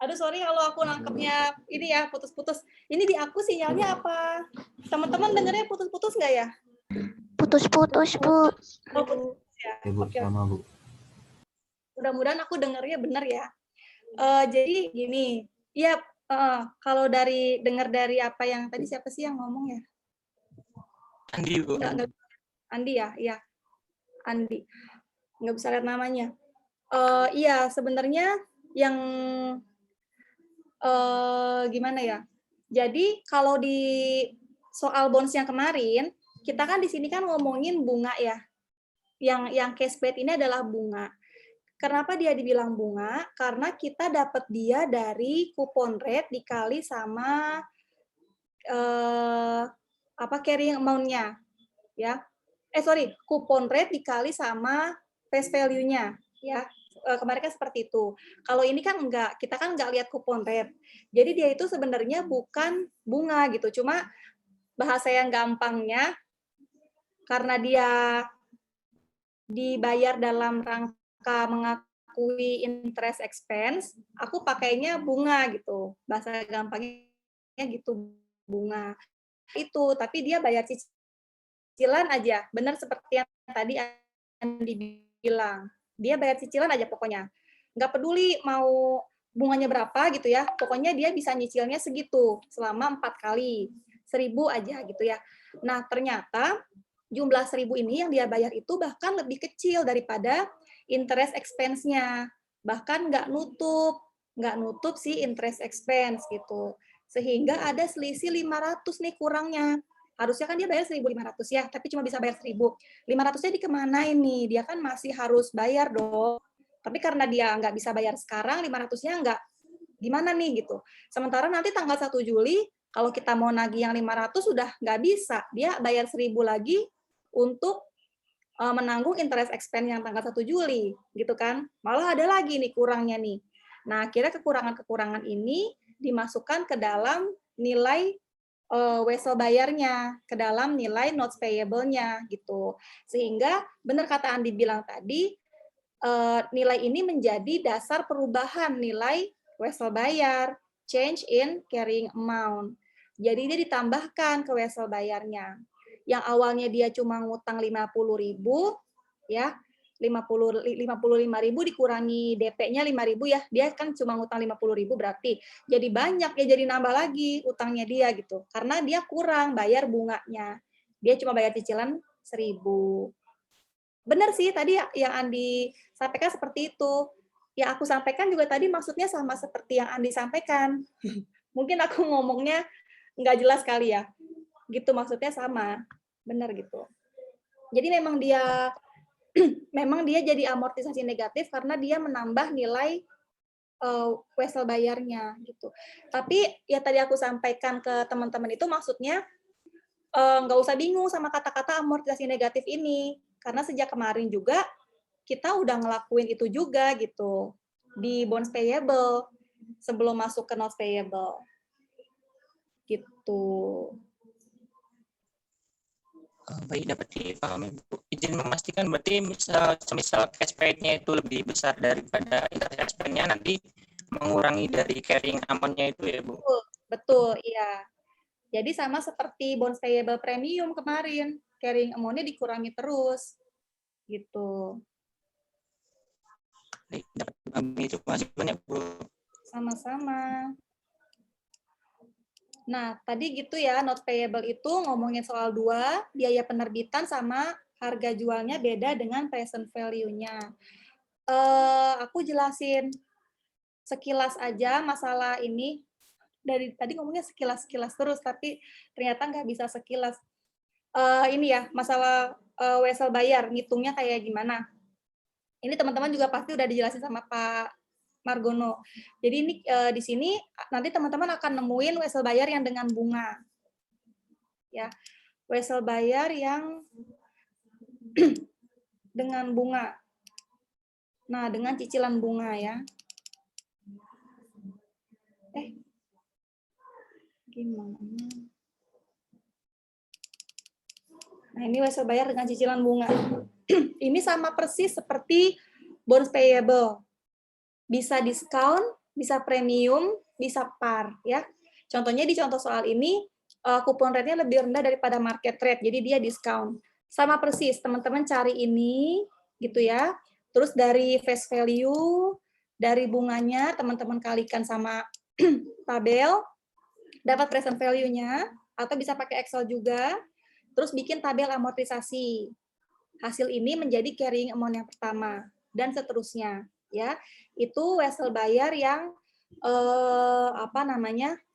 S1: Aduh sorry kalau aku nangkepnya ini ya putus-putus. Ini di aku sinyalnya apa? Teman-teman dengarnya putus-putus nggak ya?
S6: Putus-putus, Bu.
S1: Oh, putus ya. Oke.
S7: Bu.
S1: Mudah-mudahan aku dengarnya benar ya. Jadi gini, ya kalau dengar dari apa yang tadi siapa sih yang ngomong ya?
S5: Andi Bu.
S1: Andi ya, iya. Andi. Nggak bisa lihat namanya. Iya, sebenarnya yang gimana ya? Jadi kalau di soal bonds yang kemarin, kita kan di sini kan ngomongin bunga ya. Yang cashback ini adalah bunga. Kenapa dia dibilang bunga? Karena kita dapat dia dari coupon rate dikali sama carrying amount-nya, ya. Coupon rate dikali sama face value-nya, ya. Kemarin kan seperti itu. Kalau ini kan enggak, kita kan enggak lihat coupon rate. Jadi dia itu sebenarnya bukan bunga gitu, cuma bahasa yang gampangnya karena dia dibayar dalam rangka mengakui interest expense, aku pakainya bunga gitu. Bahasa gampangnya gitu, bunga. Itu, tapi dia bayar cicilan aja. Benar seperti yang tadi Andi bilang. Dia bayar cicilan aja pokoknya. Nggak peduli mau bunganya berapa gitu ya. Pokoknya dia bisa nyicilnya segitu selama 4 kali. 1.000 aja gitu ya. Nah, ternyata jumlah 1.000 ini yang dia bayar itu bahkan lebih kecil daripada interest expense-nya. Bahkan nggak nutup si interest expense gitu. Sehingga ada selisih 500 nih kurangnya. Harusnya kan dia bayar 1.500 ya, tapi cuma bisa bayar 1.000. 500-nya dikemanain nih? Dia kan masih harus bayar dong. Tapi karena dia nggak bisa bayar sekarang, 500-nya nggak gimana nih gitu. Sementara nanti tanggal 1 Juli, kalau kita mau nagih yang 500 sudah nggak bisa. Dia bayar 1.000 lagi untuk menanggung interest expense yang tanggal 1 Juli, gitu kan. Malah ada lagi nih kurangnya nih. Nah, kira kekurangan-kekurangan ini dimasukkan ke dalam nilai wesel bayarnya, ke dalam nilai notes payable-nya gitu. Sehingga benar kata Andi bilang tadi, nilai ini menjadi dasar perubahan nilai wesel bayar, change in carrying amount. Jadi dia ditambahkan ke wesel bayarnya. Yang awalnya dia cuma ngutang 50.000 ya, 55.000 dikurangi DP-nya 5.000 ya, dia kan cuma ngutang 50.000 berarti jadi banyak ya, jadi nambah lagi utangnya dia gitu, karena dia kurang bayar bunganya, dia cuma bayar cicilan 1.000. Benar sih tadi yang Andi sampaikan seperti itu, yang aku sampaikan juga tadi maksudnya sama seperti yang Andi sampaikan. Mungkin aku ngomongnya nggak jelas kali ya, gitu maksudnya sama, benar gitu. Jadi memang dia jadi amortisasi negatif karena dia menambah nilai wesel bayarnya gitu. Tapi ya tadi aku sampaikan ke teman-teman itu maksudnya nggak usah bingung sama kata-kata amortisasi negatif ini, karena sejak kemarin juga kita udah ngelakuin itu juga gitu di bonds payable sebelum masuk ke notes payable gitu.
S5: Baik, dapat dipahami, Bu. Izin memastikan berarti misal cash paid-nya itu lebih besar daripada interest expense-nya, nanti mengurangi dari carrying amount-nya itu ya, Bu?
S1: Betul, iya. Jadi sama seperti bonds payable premium kemarin, carrying amount-nya dikurangi terus, gitu.
S5: Baik, dapat dipahami. Terima kasih banyak, Bu.
S1: Sama-sama. Nah, tadi gitu ya, not payable itu ngomongin soal dua, biaya penerbitan sama harga jualnya beda dengan present value-nya. Aku jelasin sekilas aja masalah ini. Dari tadi ngomongnya sekilas-sekilas terus, tapi ternyata nggak bisa sekilas. Ini ya, masalah wesel bayar, ngitungnya kayak gimana. Ini teman-teman juga pasti udah dijelasin sama Pak Margono. Jadi ini di sini nanti teman-teman akan nemuin wesel bayar yang dengan bunga. Ya. Wesel bayar yang dengan bunga. Nah, dengan cicilan bunga ya. Gimana? Nah, ini wesel bayar dengan cicilan bunga. Ini sama persis seperti bonds payable. Bisa diskon, bisa premium, bisa par ya. Contohnya di contoh soal ini kupon rate-nya lebih rendah daripada market rate, jadi dia diskon. Sama persis, teman-teman cari ini gitu ya. Terus dari face value, dari bunganya teman-teman kalikan sama tabel, dapat present value-nya atau bisa pakai Excel juga. Terus bikin tabel amortisasi. Hasil ini menjadi carrying amount yang pertama dan seterusnya ya. Itu wesel bayar yang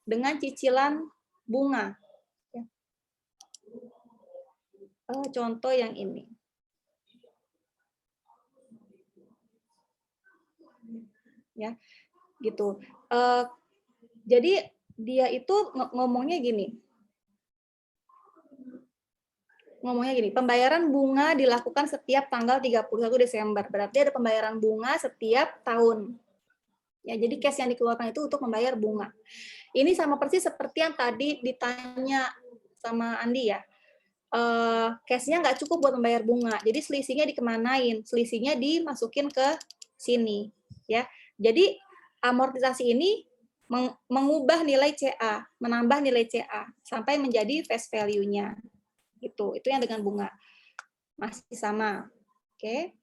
S1: dengan cicilan bunga. Ya. Contoh yang ini. Ya, gitu. Jadi dia itu ngomongnya gini. Pembayaran bunga dilakukan setiap tanggal 31 Desember. Berarti ada pembayaran bunga setiap tahun. Ya, jadi cash yang dikeluarkan itu untuk membayar bunga. Ini sama persis seperti yang tadi ditanya sama Andi ya. Cash-nya nggak cukup buat membayar bunga. Jadi selisihnya dikemanain? Selisihnya dimasukin ke sini. Ya. Jadi amortisasi ini mengubah nilai CA, menambah nilai CA sampai menjadi face value-nya. Itu yang dengan bunga. Masih sama. Oke.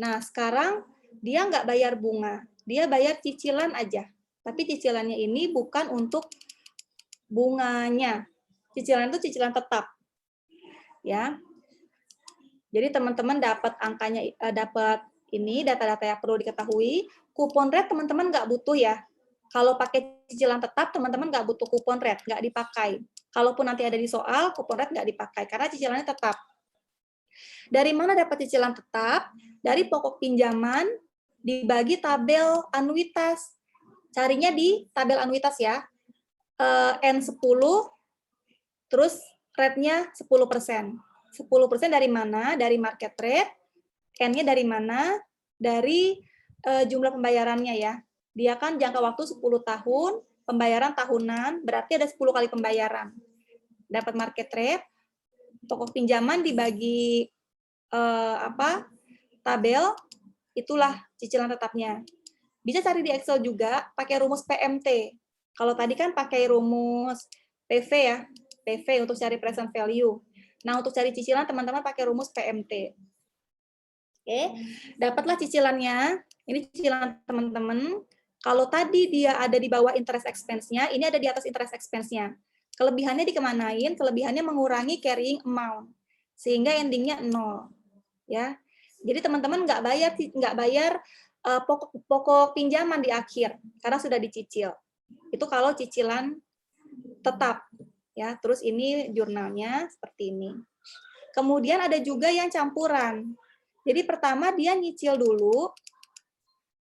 S1: Nah, sekarang dia nggak bayar bunga. Dia bayar cicilan aja. Tapi cicilannya ini bukan untuk bunganya. Cicilan itu cicilan tetap. Ya. Jadi teman-teman dapat angkanya, dapat ini data-data yang perlu diketahui. Kupon rate teman-teman nggak butuh ya. Kalau pakai cicilan tetap, teman-teman nggak butuh kupon rate, nggak dipakai. Kalaupun nanti ada di soal, kupon rate nggak dipakai, karena cicilannya tetap. Dari mana dapat cicilan tetap? Dari pokok pinjaman dibagi tabel anuitas. Carinya di tabel anuitas ya. N10, terus rate-nya 10%. 10% dari mana? Dari market rate. N-nya dari mana? Dari jumlah pembayarannya ya. Dia kan jangka waktu 10 tahun, pembayaran tahunan, berarti ada 10 kali pembayaran. Dapat market rate, pokok pinjaman dibagi tabel, itulah cicilan tetapnya. Bisa cari di Excel juga, pakai rumus PMT. Kalau tadi kan pakai rumus PV ya, PV untuk cari present value. Nah, untuk cari cicilan, teman-teman pakai rumus PMT. Oke, dapatlah cicilannya. Ini cicilan teman-teman. Kalau tadi dia ada di bawah interest expense-nya, ini ada di atas interest expense-nya. Kelebihannya dikemanain? Kelebihannya mengurangi carrying amount, sehingga endingnya 0. Ya, jadi teman-teman nggak bayar pokok pinjaman di akhir karena sudah dicicil. Itu kalau cicilan tetap. Ya, terus ini jurnalnya seperti ini. Kemudian ada juga yang campuran. Jadi pertama dia nyicil dulu,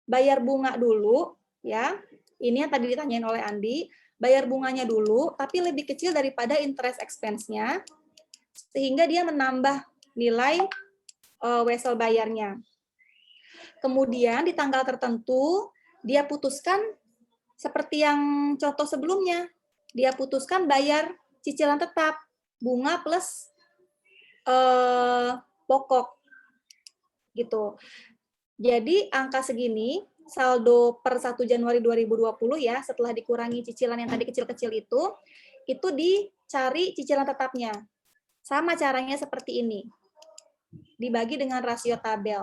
S1: bayar bunga dulu, ya. Ini yang tadi ditanyain oleh Andi, bayar bunganya dulu, tapi lebih kecil daripada interest expense-nya, sehingga dia menambah nilai wesel bayarnya. Kemudian di tanggal tertentu, dia putuskan seperti yang contoh sebelumnya, dia putuskan bayar cicilan tetap, bunga plus pokok gitu. Jadi angka segini saldo per 1 Januari 2020 ya, setelah dikurangi cicilan yang tadi kecil-kecil itu dicari cicilan tetapnya. Sama caranya seperti ini. Dibagi dengan rasio tabel.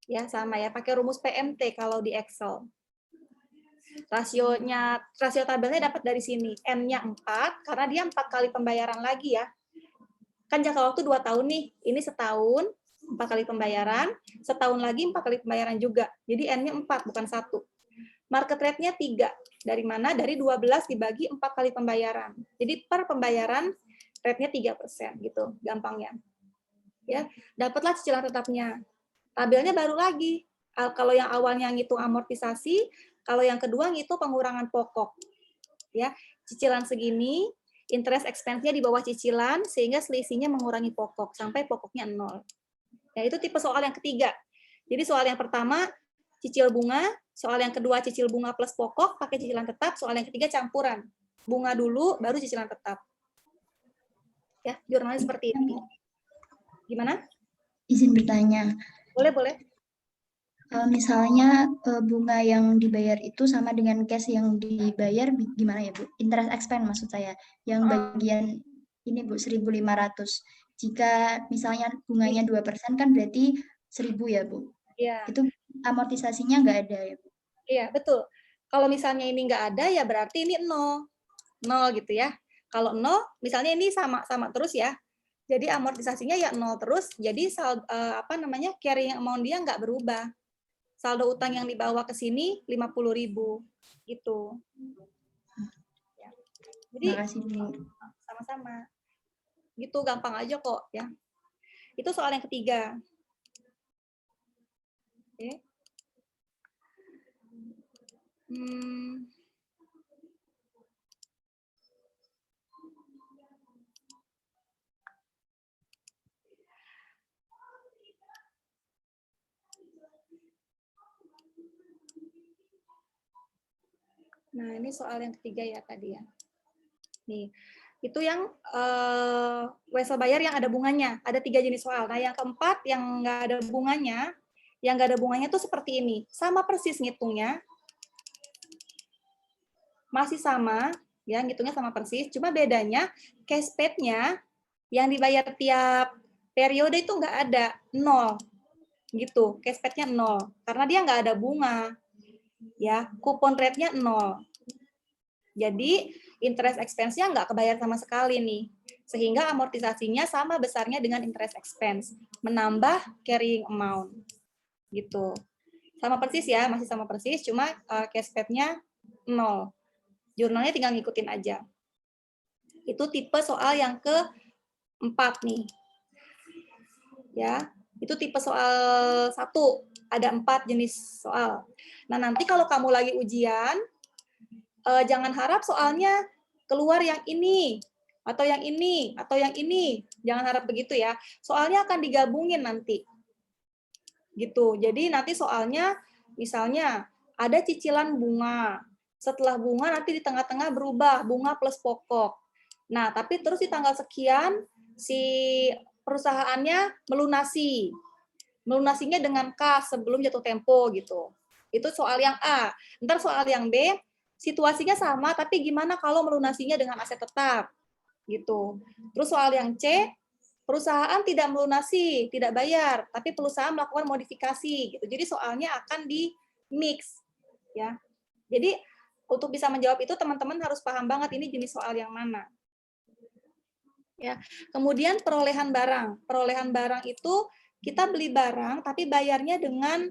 S1: Ya, sama ya, pakai rumus PMT kalau di Excel. Rasio tabelnya dapat dari sini. N-nya 4 karena dia 4 kali pembayaran lagi ya. Kan jangka waktu 2 tahun nih. Ini setahun 4 kali pembayaran, setahun lagi 4 kali pembayaran juga. Jadi N-nya 4 bukan 1. Market rate-nya 3. Dari mana? Dari 12 dibagi 4 kali pembayaran. Jadi per pembayaran rate-nya 3% gitu, gampangnya. Ya, dapatlah cicilan tetapnya. Tabelnya baru lagi. Kalau yang awalnya ngitung amortisasi, kalau yang kedua ngitung pengurangan pokok. Ya, cicilan segini, interest expense-nya di bawah cicilan sehingga selisihnya mengurangi pokok sampai pokoknya 0. Ya, itu tipe soal yang ketiga. Jadi soal yang pertama cicil bunga, soal yang kedua cicil bunga plus pokok pakai cicilan tetap, soal yang ketiga campuran. Bunga dulu baru cicilan tetap. Ya, jurnalnya seperti ini. Gimana?
S7: Izin bertanya.
S1: Boleh.
S7: Misalnya bunga yang dibayar itu sama dengan cash yang dibayar gimana ya, Bu? Interest expense maksud saya. Yang bagian ini, Bu, 1.500. Jika misalnya bunganya 2% kan berarti 1.000 ya, Bu?
S1: Iya.
S7: Itu amortisasinya nggak ada ya, Bu?
S1: Iya, betul. Kalau misalnya ini nggak ada, ya berarti ini 0. 0 gitu ya. Kalau 0, misalnya ini sama terus ya. Jadi amortisasinya ya 0 terus, jadi carrying amount dia nggak berubah. Saldo utang yang dibawa ke sini 50.000 gitu. Ya. Jadi sama-sama. Gitu gampang aja kok ya. Itu soal yang ketiga. Oke. Nah, ini soal yang ketiga ya tadi ya. Nih, itu yang wesel bayar yang ada bunganya. Ada 3 jenis soal. Nah, yang keempat yang nggak ada bunganya, tuh seperti ini. Sama persis ngitungnya. Masih sama, ya ngitungnya sama persis. Cuma bedanya cash paid-nya yang dibayar tiap periode itu nggak ada, 0. Gitu, cash paid-nya 0. Karena dia nggak ada bunga. Ya, kupon rate-nya 0. Jadi interest expense-nya nggak kebayar sama sekali nih. Sehingga amortisasinya sama besarnya dengan interest expense, menambah carrying amount. Gitu. Sama persis ya, masih sama persis, cuma cash paid-nya 0. Jurnalnya tinggal ngikutin aja. Itu tipe soal yang keempat nih. Ya, itu tipe soal 1. Ada 4 jenis soal. Nah, nanti kalau kamu lagi ujian, jangan harap soalnya keluar yang ini, atau yang ini, atau yang ini. Jangan harap begitu ya. Soalnya akan digabungin nanti. Gitu. Jadi nanti soalnya, misalnya, ada cicilan bunga. Setelah bunga nanti di tengah-tengah berubah, bunga plus pokok. Nah, tapi terus di tanggal sekian, si perusahaannya melunasi. Melunasinya dengan kas sebelum jatuh tempo gitu. Itu soal yang A. Ntar soal yang B, situasinya sama, tapi gimana kalau melunasinya dengan aset tetap? Gitu. Terus soal yang C, perusahaan tidak melunasi, tidak bayar, tapi perusahaan melakukan modifikasi. Gitu. Jadi soalnya akan di-mix. Ya. Jadi untuk bisa menjawab itu, teman-teman harus paham banget ini jenis soal yang mana. Ya. Kemudian perolehan barang. Perolehan barang itu kita beli barang, tapi bayarnya dengan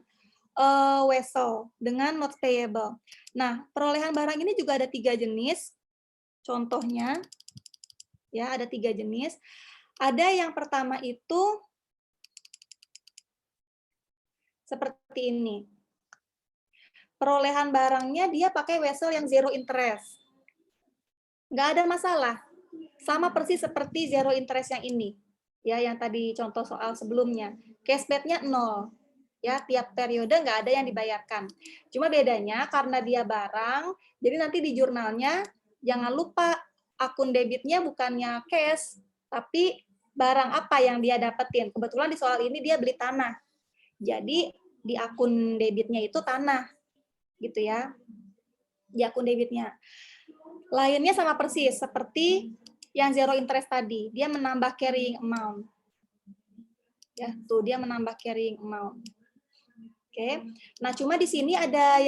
S1: wesel, dengan not payable. Nah, perolehan barang ini juga ada 3 jenis. Contohnya, ya ada 3 jenis. Ada yang pertama itu seperti ini. Perolehan barangnya dia pakai wesel yang zero interest. Nggak ada masalah. Sama persis seperti zero interest yang ini. Ya, yang tadi contoh soal sebelumnya. Cashback-nya 0. Ya, tiap periode nggak ada yang dibayarkan. Cuma bedanya karena dia barang, jadi nanti di jurnalnya jangan lupa akun debitnya bukannya cash, tapi barang apa yang dia dapetin. Kebetulan di soal ini dia beli tanah. Jadi di akun debitnya itu tanah, gitu ya. Di akun debitnya. Lainnya sama persis seperti yang zero interest tadi. Dia menambah carrying amount. Ya, tuh dia menambah carrying amount. Oke. Nah, cuma di sini ada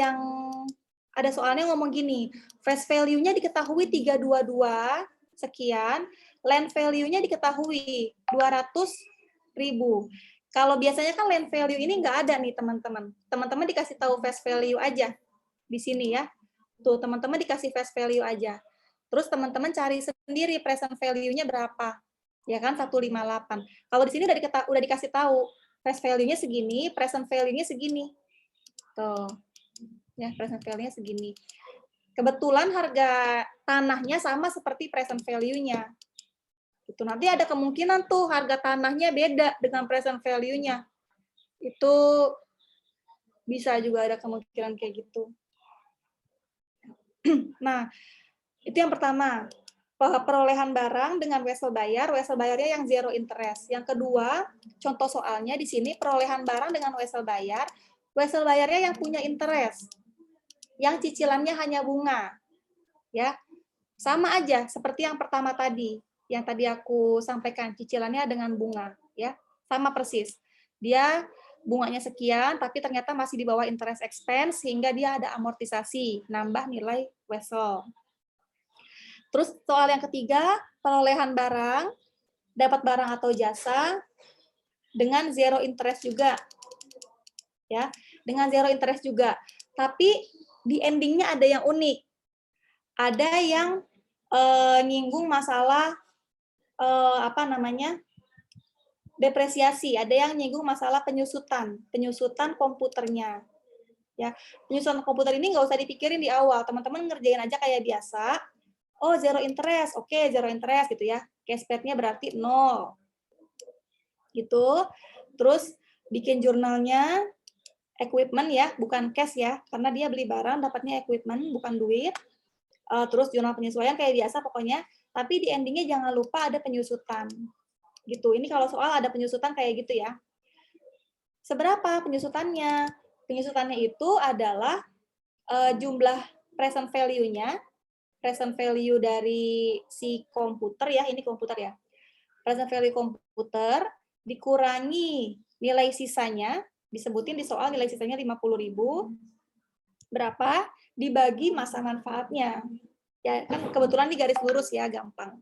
S1: soalnya ngomong gini, face value-nya diketahui 322 sekian, land value-nya diketahui 200.000. Kalau biasanya kan land value ini nggak ada nih, teman-teman. Teman-teman dikasih tahu face value aja di sini ya. Tuh, teman-teman dikasih face value aja. Terus teman-teman cari sendiri present value-nya berapa. Ya kan, 158. Kalau di sini udah dikasih tahu face value-nya segini, present value-nya segini. Tuh. Ya, present value-nya segini. Kebetulan harga tanahnya sama seperti present value-nya. Itu nanti ada kemungkinan tuh harga tanahnya beda dengan present value-nya. Itu bisa juga ada kemungkinan kayak gitu. Nah, itu yang pertama. Perolehan barang dengan wesel bayarnya yang zero interest. Yang kedua, contoh soalnya di sini perolehan barang dengan wesel bayarnya yang punya interest, yang cicilannya hanya bunga, ya sama aja seperti yang pertama tadi, yang tadi aku sampaikan cicilannya dengan bunga, ya sama persis. Dia bunganya sekian, tapi ternyata masih di bawah interest expense sehingga dia ada amortisasi, nambah nilai wesel. Terus soal yang ketiga, perolehan barang, dapat barang atau jasa dengan zero interest juga. Ya, dengan zero interest juga. Tapi di endingnya ada yang unik. Ada yang nyinggung masalah depresiasi, ada yang nyinggung masalah penyusutan komputernya. Ya, penyusutan komputer ini nggak usah dipikirin di awal, teman-teman ngerjain aja kayak biasa. Oh, zero interest. Oke, zero interest gitu ya. Cash paid-nya berarti 0. Gitu. Terus bikin jurnalnya equipment ya, bukan cash ya. Karena dia beli barang dapatnya equipment, bukan duit. Terus jurnal penyesuaian kayak biasa pokoknya. Tapi di endingnya jangan lupa ada penyusutan. Gitu. Ini kalau soal ada penyusutan kayak gitu ya. Seberapa penyusutannya? Penyusutannya itu adalah jumlah present value-nya, present value dari si komputer ya, ini komputer ya. Present value komputer dikurangi nilai sisanya, disebutin di soal nilai sisanya 50.000, berapa dibagi masa manfaatnya. Ya kan kebetulan di garis lurus ya, gampang.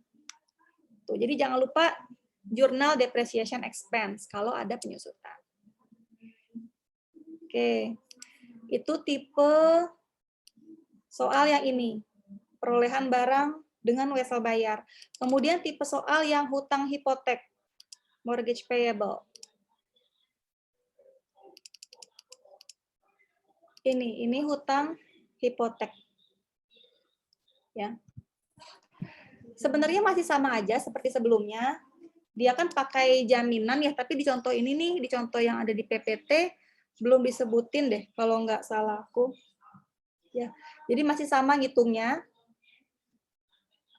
S1: Tuh, jadi jangan lupa jurnal depreciation expense kalau ada penyusutan. Oke. Itu tipe soal yang ini. Perolehan barang dengan wesel bayar. Kemudian tipe soal yang hutang hipotek, mortgage payable. Ini hutang hipotek. Ya. Sebenarnya masih sama aja seperti sebelumnya. Dia kan pakai jaminan ya, tapi di contoh ini nih, di contoh yang ada di PPT belum disebutin deh kalau nggak salah aku. Ya. Jadi masih sama ngitungnya.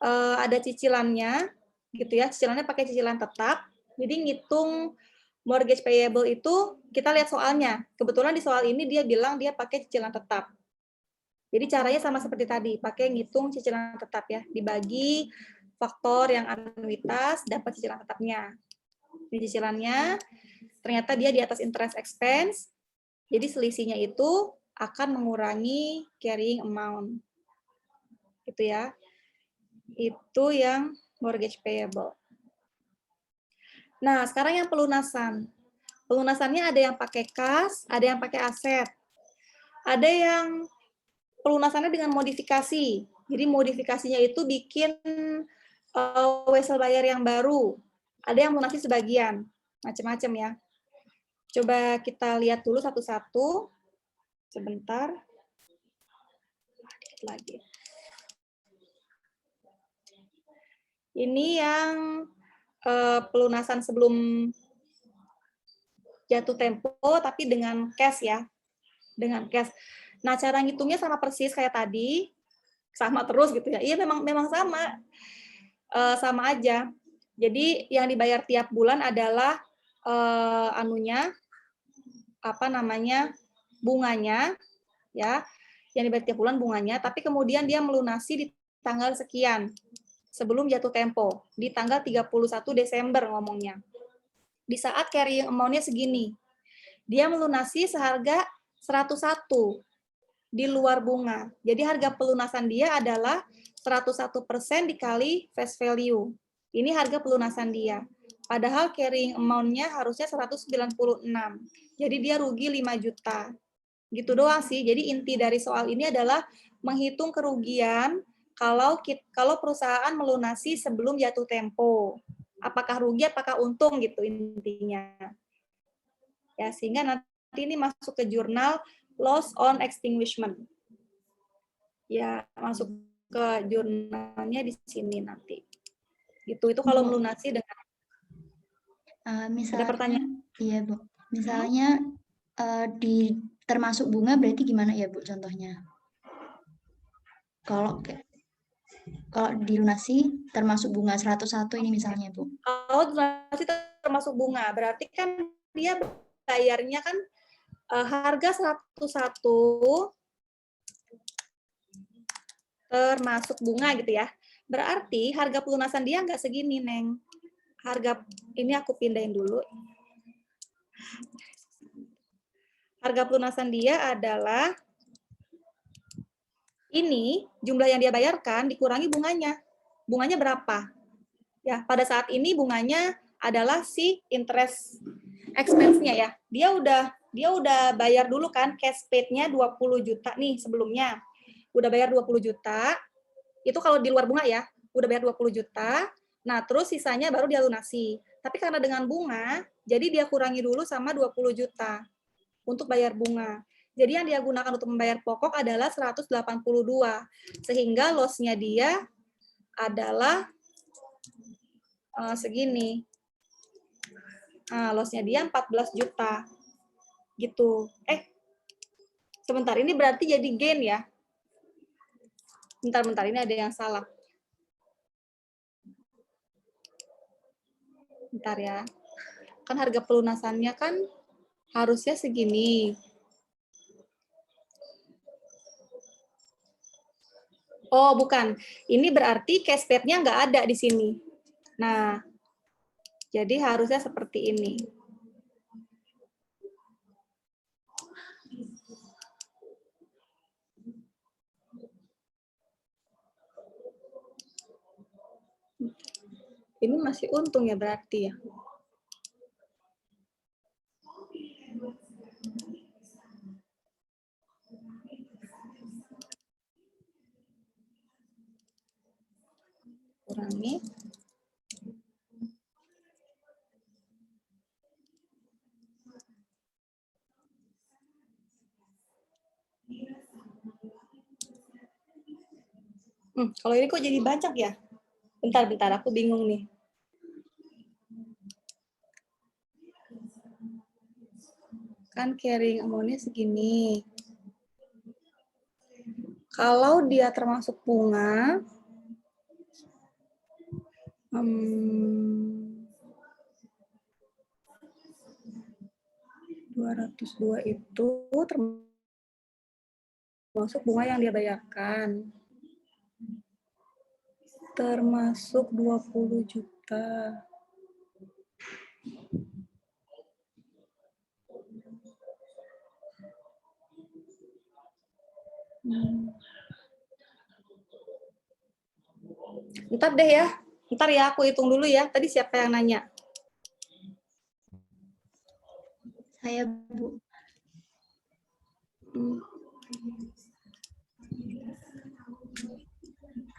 S1: Ada cicilannya, gitu ya. Cicilannya pakai cicilan tetap. Jadi ngitung mortgage payable itu kita lihat soalnya. Kebetulan di soal ini dia bilang dia pakai cicilan tetap. Jadi caranya sama seperti tadi, pakai ngitung cicilan tetap ya, dibagi faktor yang anuitas dapat cicilan tetapnya. Ini cicilannya ternyata dia di atas interest expense. Jadi selisihnya itu akan mengurangi carrying amount. Gitu ya. Itu yang mortgage payable. Nah, sekarang yang pelunasan. Pelunasannya ada yang pakai kas, ada yang pakai aset. Ada yang pelunasannya dengan modifikasi. Jadi modifikasinya itu bikin wesel bayar yang baru. Ada yang lunasi sebagian. Macam-macam ya. Coba kita lihat dulu satu-satu. Sebentar. Dikit lagi. Ini yang pelunasan sebelum jatuh tempo, tapi dengan cash ya. Dengan cash. Nah, cara ngitungnya sama persis kayak tadi. Sama terus gitu ya. Iya, memang sama. Sama aja. Jadi yang dibayar tiap bulan adalah bunganya, ya, yang dibayar tiap bulan bunganya, tapi kemudian dia melunasi di tanggal sekian sebelum jatuh tempo, di tanggal 31 Desember ngomongnya. Di saat carrying amount-nya segini, dia melunasi seharga 101 di luar bunga. Jadi harga pelunasan dia adalah 101% dikali face value. Ini harga pelunasan dia. Padahal carrying amount-nya harusnya 196. Jadi dia rugi 5 juta. Gitu doang sih. Jadi inti dari soal ini adalah menghitung kerugian kalau perusahaan melunasi sebelum jatuh tempo. Apakah rugi, apakah untung gitu intinya. Ya, sehingga nanti ini masuk ke jurnal loss on extinguishment. Ya, masuk ke jurnalnya di sini nanti. Gitu, itu kalau melunasi dengan
S7: Misalnya,
S1: ada pertanyaan.
S7: Iya, Bu. Misalnya termasuk bunga berarti gimana ya, Bu, contohnya? Kalau dilunasi termasuk bunga 101 ini misalnya, Bu.
S1: Kalau lunasi termasuk bunga, berarti kan dia bayarnya kan harga 101 termasuk bunga gitu ya. Berarti harga pelunasan dia nggak segini, Neng. Harga ini aku pindahin dulu. Harga pelunasan dia adalah ini, jumlah yang dia bayarkan dikurangi bunganya. Bunganya berapa? Ya, pada saat ini bunganya adalah si interest expense-nya ya. Dia udah bayar dulu kan cash paid-nya 20 juta nih sebelumnya. Udah bayar 20 juta. Itu kalau di luar bunga ya, udah bayar 20 juta. Nah, terus sisanya baru dia lunasi. Tapi karena dengan bunga, jadi dia kurangi dulu sama 20 juta untuk bayar bunga. Jadi yang dia gunakan untuk membayar pokok adalah 182. Sehingga loss-nya dia adalah segini. Loss-nya dia 14 juta. Gitu. Sebentar, ini berarti jadi gain ya. Bentar, ini ada yang salah. Bentar ya. Kan harga pelunasannya kan harusnya segini. Oh, bukan. Ini berarti cash paid-nya nggak ada di sini. Nah, jadi harusnya seperti ini. Ini masih untung ya berarti ya. Kurangi. Kalau ini kok jadi banyak ya? Bentar, aku bingung nih. Kan carrying amount-nya segini. Kalau dia termasuk bunga, 202 itu termasuk bunga yang dia bayarkan. Termasuk 20 juta. Ntar deh ya. Ntar ya, aku hitung dulu ya. Tadi siapa yang nanya?
S7: Saya, Bu.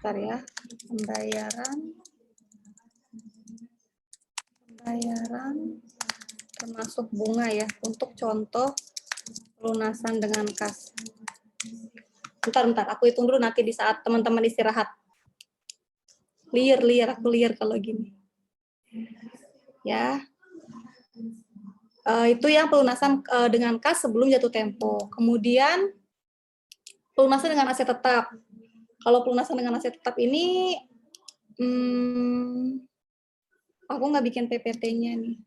S1: Ntar ya. Pembayaran termasuk bunga ya. Untuk contoh pelunasan dengan kas. Bentar, aku hitung dulu nanti di saat teman-teman istirahat. Aku liar kalau gini. Ya. Itu yang pelunasan dengan kas sebelum jatuh tempo. Kemudian pelunasan dengan aset tetap. Kalau pelunasan dengan aset tetap ini Aku nggak bikin PPT-nya nih.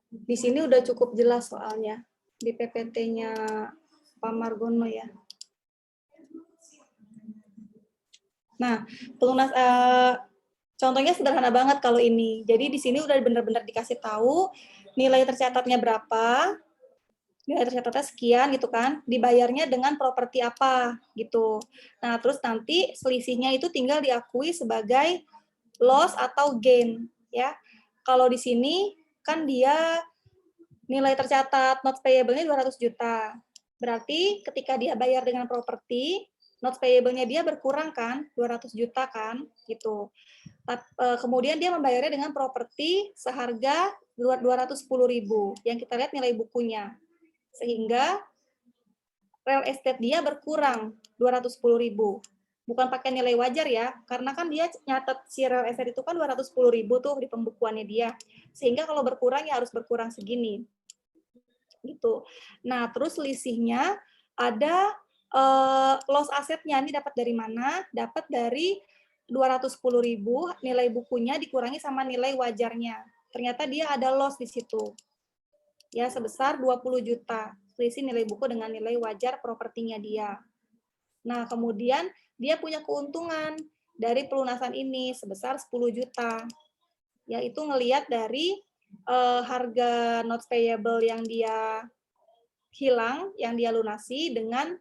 S1: Di sini udah cukup jelas soalnya. Di PPT-nya Pak Margono ya. Nah, contohnya sederhana banget kalau ini. Jadi di sini udah benar-benar dikasih tahu nilai tercatatnya berapa, nilai tercatatnya sekian gitu kan, dibayarnya dengan properti apa gitu. Nah, terus nanti selisihnya itu tinggal diakui sebagai loss atau gain ya. Kalau di sini kan dia nilai tercatat notes payable-nya 200 juta. Berarti ketika dia bayar dengan properti, notes payable-nya dia berkurang kan, 200 juta kan, gitu. Kemudian dia membayarnya dengan properti seharga 210.000 yang kita lihat nilai bukunya. Sehingga real estate dia berkurang 210.000. Bukan pakai nilai wajar ya, karena kan dia nyatet si real estate itu kan 210.000 tuh di pembukuannya dia. Sehingga kalau berkurang ya harus berkurang segini. Gitu. Nah, terus selisihnya ada loss asetnya ini dapat dari mana? Dapat dari 210.000 nilai bukunya dikurangi sama nilai wajarnya. Ternyata dia ada loss di situ. Ya, sebesar 20 juta. Selisih nilai buku dengan nilai wajar propertinya dia. Nah, kemudian dia punya keuntungan dari pelunasan ini sebesar 10 juta. Yaitu ngelihat dari harga notes payable yang dia hilang, yang dia lunasi dengan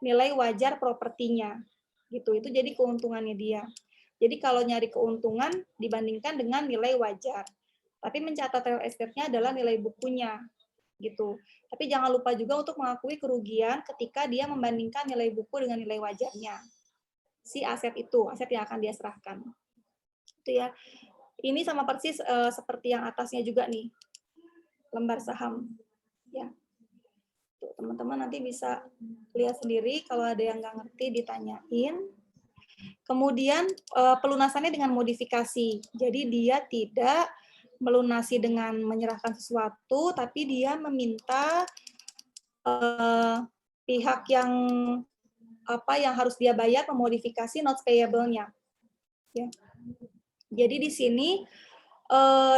S1: nilai wajar propertinya. Gitu. Itu jadi keuntungannya dia. Jadi kalau nyari keuntungan dibandingkan dengan nilai wajar. Tapi mencatat real estate-nya adalah nilai bukunya. Gitu. Tapi jangan lupa juga untuk mengakui kerugian ketika dia membandingkan nilai buku dengan nilai wajarnya. Si aset itu, aset yang akan dia serahkan. Itu ya. Ini sama persis seperti yang atasnya juga nih. Lembar saham. Ya. Teman-teman nanti bisa lihat sendiri, kalau ada yang nggak ngerti ditanyain. Kemudian pelunasannya dengan modifikasi. Jadi dia tidak melunasi dengan menyerahkan sesuatu, tapi dia meminta pihak yang harus dia bayar memodifikasi notes payable-nya. Ya. Jadi di sini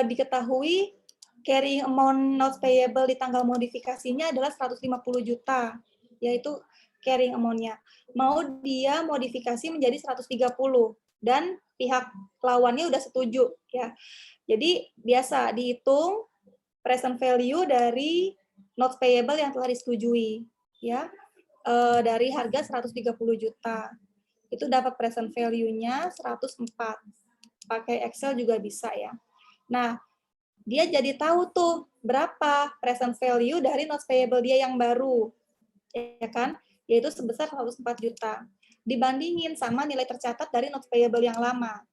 S1: diketahui carrying amount notes payable di tanggal modifikasinya adalah 150 juta, yaitu carrying amount-nya. Mau dia modifikasi menjadi 130 dan pihak lawannya udah setuju ya. Jadi biasa dihitung present value dari notes payable yang telah disetujui ya. Dari harga 130 juta. Itu dapat present value-nya 104. Pakai Excel juga bisa ya. Nah, dia jadi tahu tuh berapa present value dari notes payable dia yang baru. Ya kan? Yaitu sebesar 104 juta. Dibandingin sama nilai tercatat dari notes payable yang lama.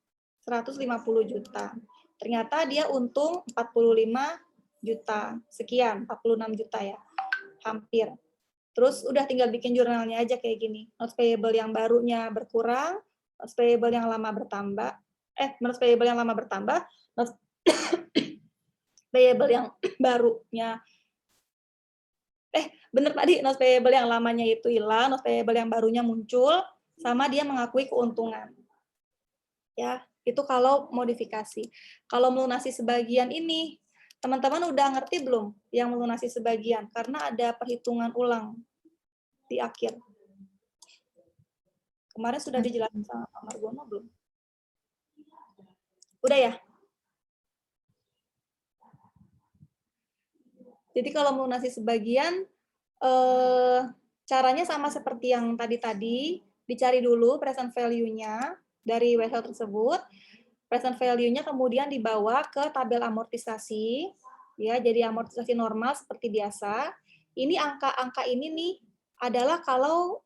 S1: 150 juta. Ternyata dia untung 45 juta. Sekian, 46 juta ya. Hampir. Terus udah tinggal bikin jurnalnya aja kayak gini. Notes payable yang barunya berkurang, notes payable yang lama bertambah. Notes payable yang lama bertambah, notes payable yang barunya bener tadi, notes payable yang lamanya itu hilang, notes payable yang barunya muncul, sama dia mengakui keuntungan. Ya, itu kalau modifikasi. Kalau melunasi sebagian ini, teman-teman udah ngerti belum yang melunasi sebagian? Karena ada perhitungan ulang di akhir. Kemarin sudah dijelaskan sama Pak Margono belum? Udah ya? Jadi kalau melunasi sebagian, caranya sama seperti yang tadi-tadi, dicari dulu present value-nya dari website tersebut, present value-nya kemudian dibawa ke tabel amortisasi, ya, jadi amortisasi normal seperti biasa. Ini angka-angka ini nih adalah kalau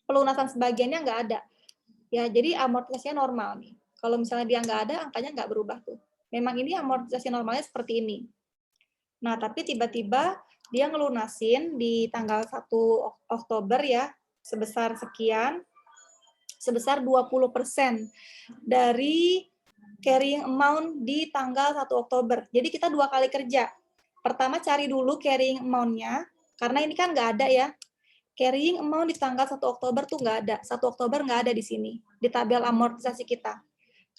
S1: pelunasan sebagiannya nggak ada. Ya, jadi amortisasinya normal nih. Kalau misalnya dia nggak ada, angkanya nggak berubah tuh. Memang ini amortisasi normalnya seperti ini. Nah, tapi tiba-tiba dia ngelunasin di tanggal 1 Oktober ya, sebesar sekian, sebesar 20% dari carrying amount di tanggal 1 Oktober. Jadi kita 2 kali kerja. Pertama cari dulu carrying amount-nya, karena ini kan nggak ada ya. Carrying amount di tanggal 1 Oktober tuh nggak ada. 1 Oktober nggak ada di sini, di tabel amortisasi kita.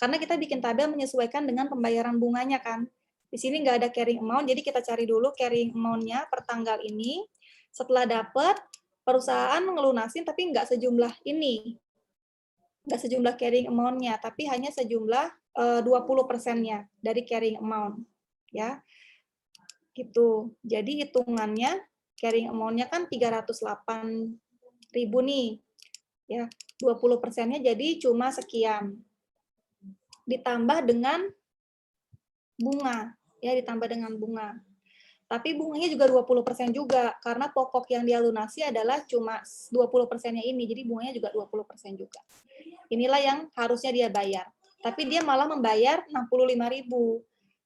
S1: Karena kita bikin tabel menyesuaikan dengan pembayaran bunganya kan. Di sini nggak ada carrying amount, jadi kita cari dulu carrying amount-nya per tanggal ini. Setelah dapat, perusahaan ngelunasin tapi nggak sejumlah ini. Nggak sejumlah carrying amount-nya, tapi hanya sejumlah 20%-nya dari carrying amount. Ya, gitu. Jadi hitungannya carrying amount-nya kan 308.000 nih. Ya, 20%-nya jadi cuma sekian. Ditambah dengan bunga, ya ditambah dengan bunga. Tapi bunganya juga 20% juga, karena pokok yang dia lunasi adalah cuma 20%-nya ini, jadi bunganya juga 20% juga. Inilah yang harusnya dia bayar. Tapi dia malah membayar 65.000.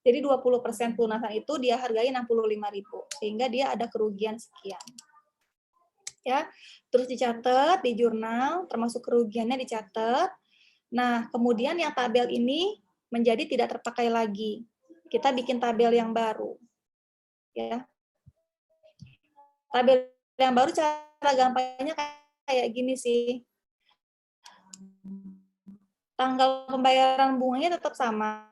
S1: Jadi 20% pelunasan itu dia hargai 65.000, sehingga dia ada kerugian sekian. Ya, terus dicatat di jurnal, termasuk kerugiannya dicatat. Nah, kemudian yang tabel ini menjadi tidak terpakai lagi. Kita bikin tabel yang baru. Ya. Tabel yang baru cara gampangnya kayak gini sih. Tanggal pembayaran bunganya tetap sama.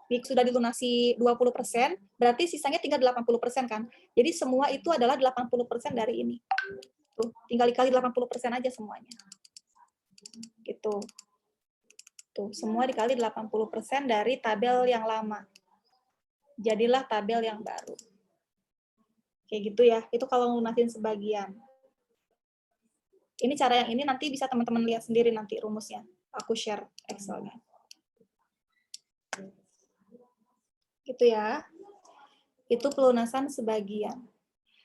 S1: Sudah dilunasi 20%, berarti sisanya tinggal 80% kan. Jadi semua itu adalah 80% dari ini. Tuh, tinggal dikali 80% aja semuanya. Gitu. Tuh, semua dikali 80% dari tabel yang lama. Jadilah tabel yang baru. Kayak gitu ya, itu kalau lunasin sebagian. Ini cara yang ini nanti bisa teman-teman lihat sendiri nanti rumusnya. Aku share Excel-nya. Gitu ya. Itu pelunasan sebagian.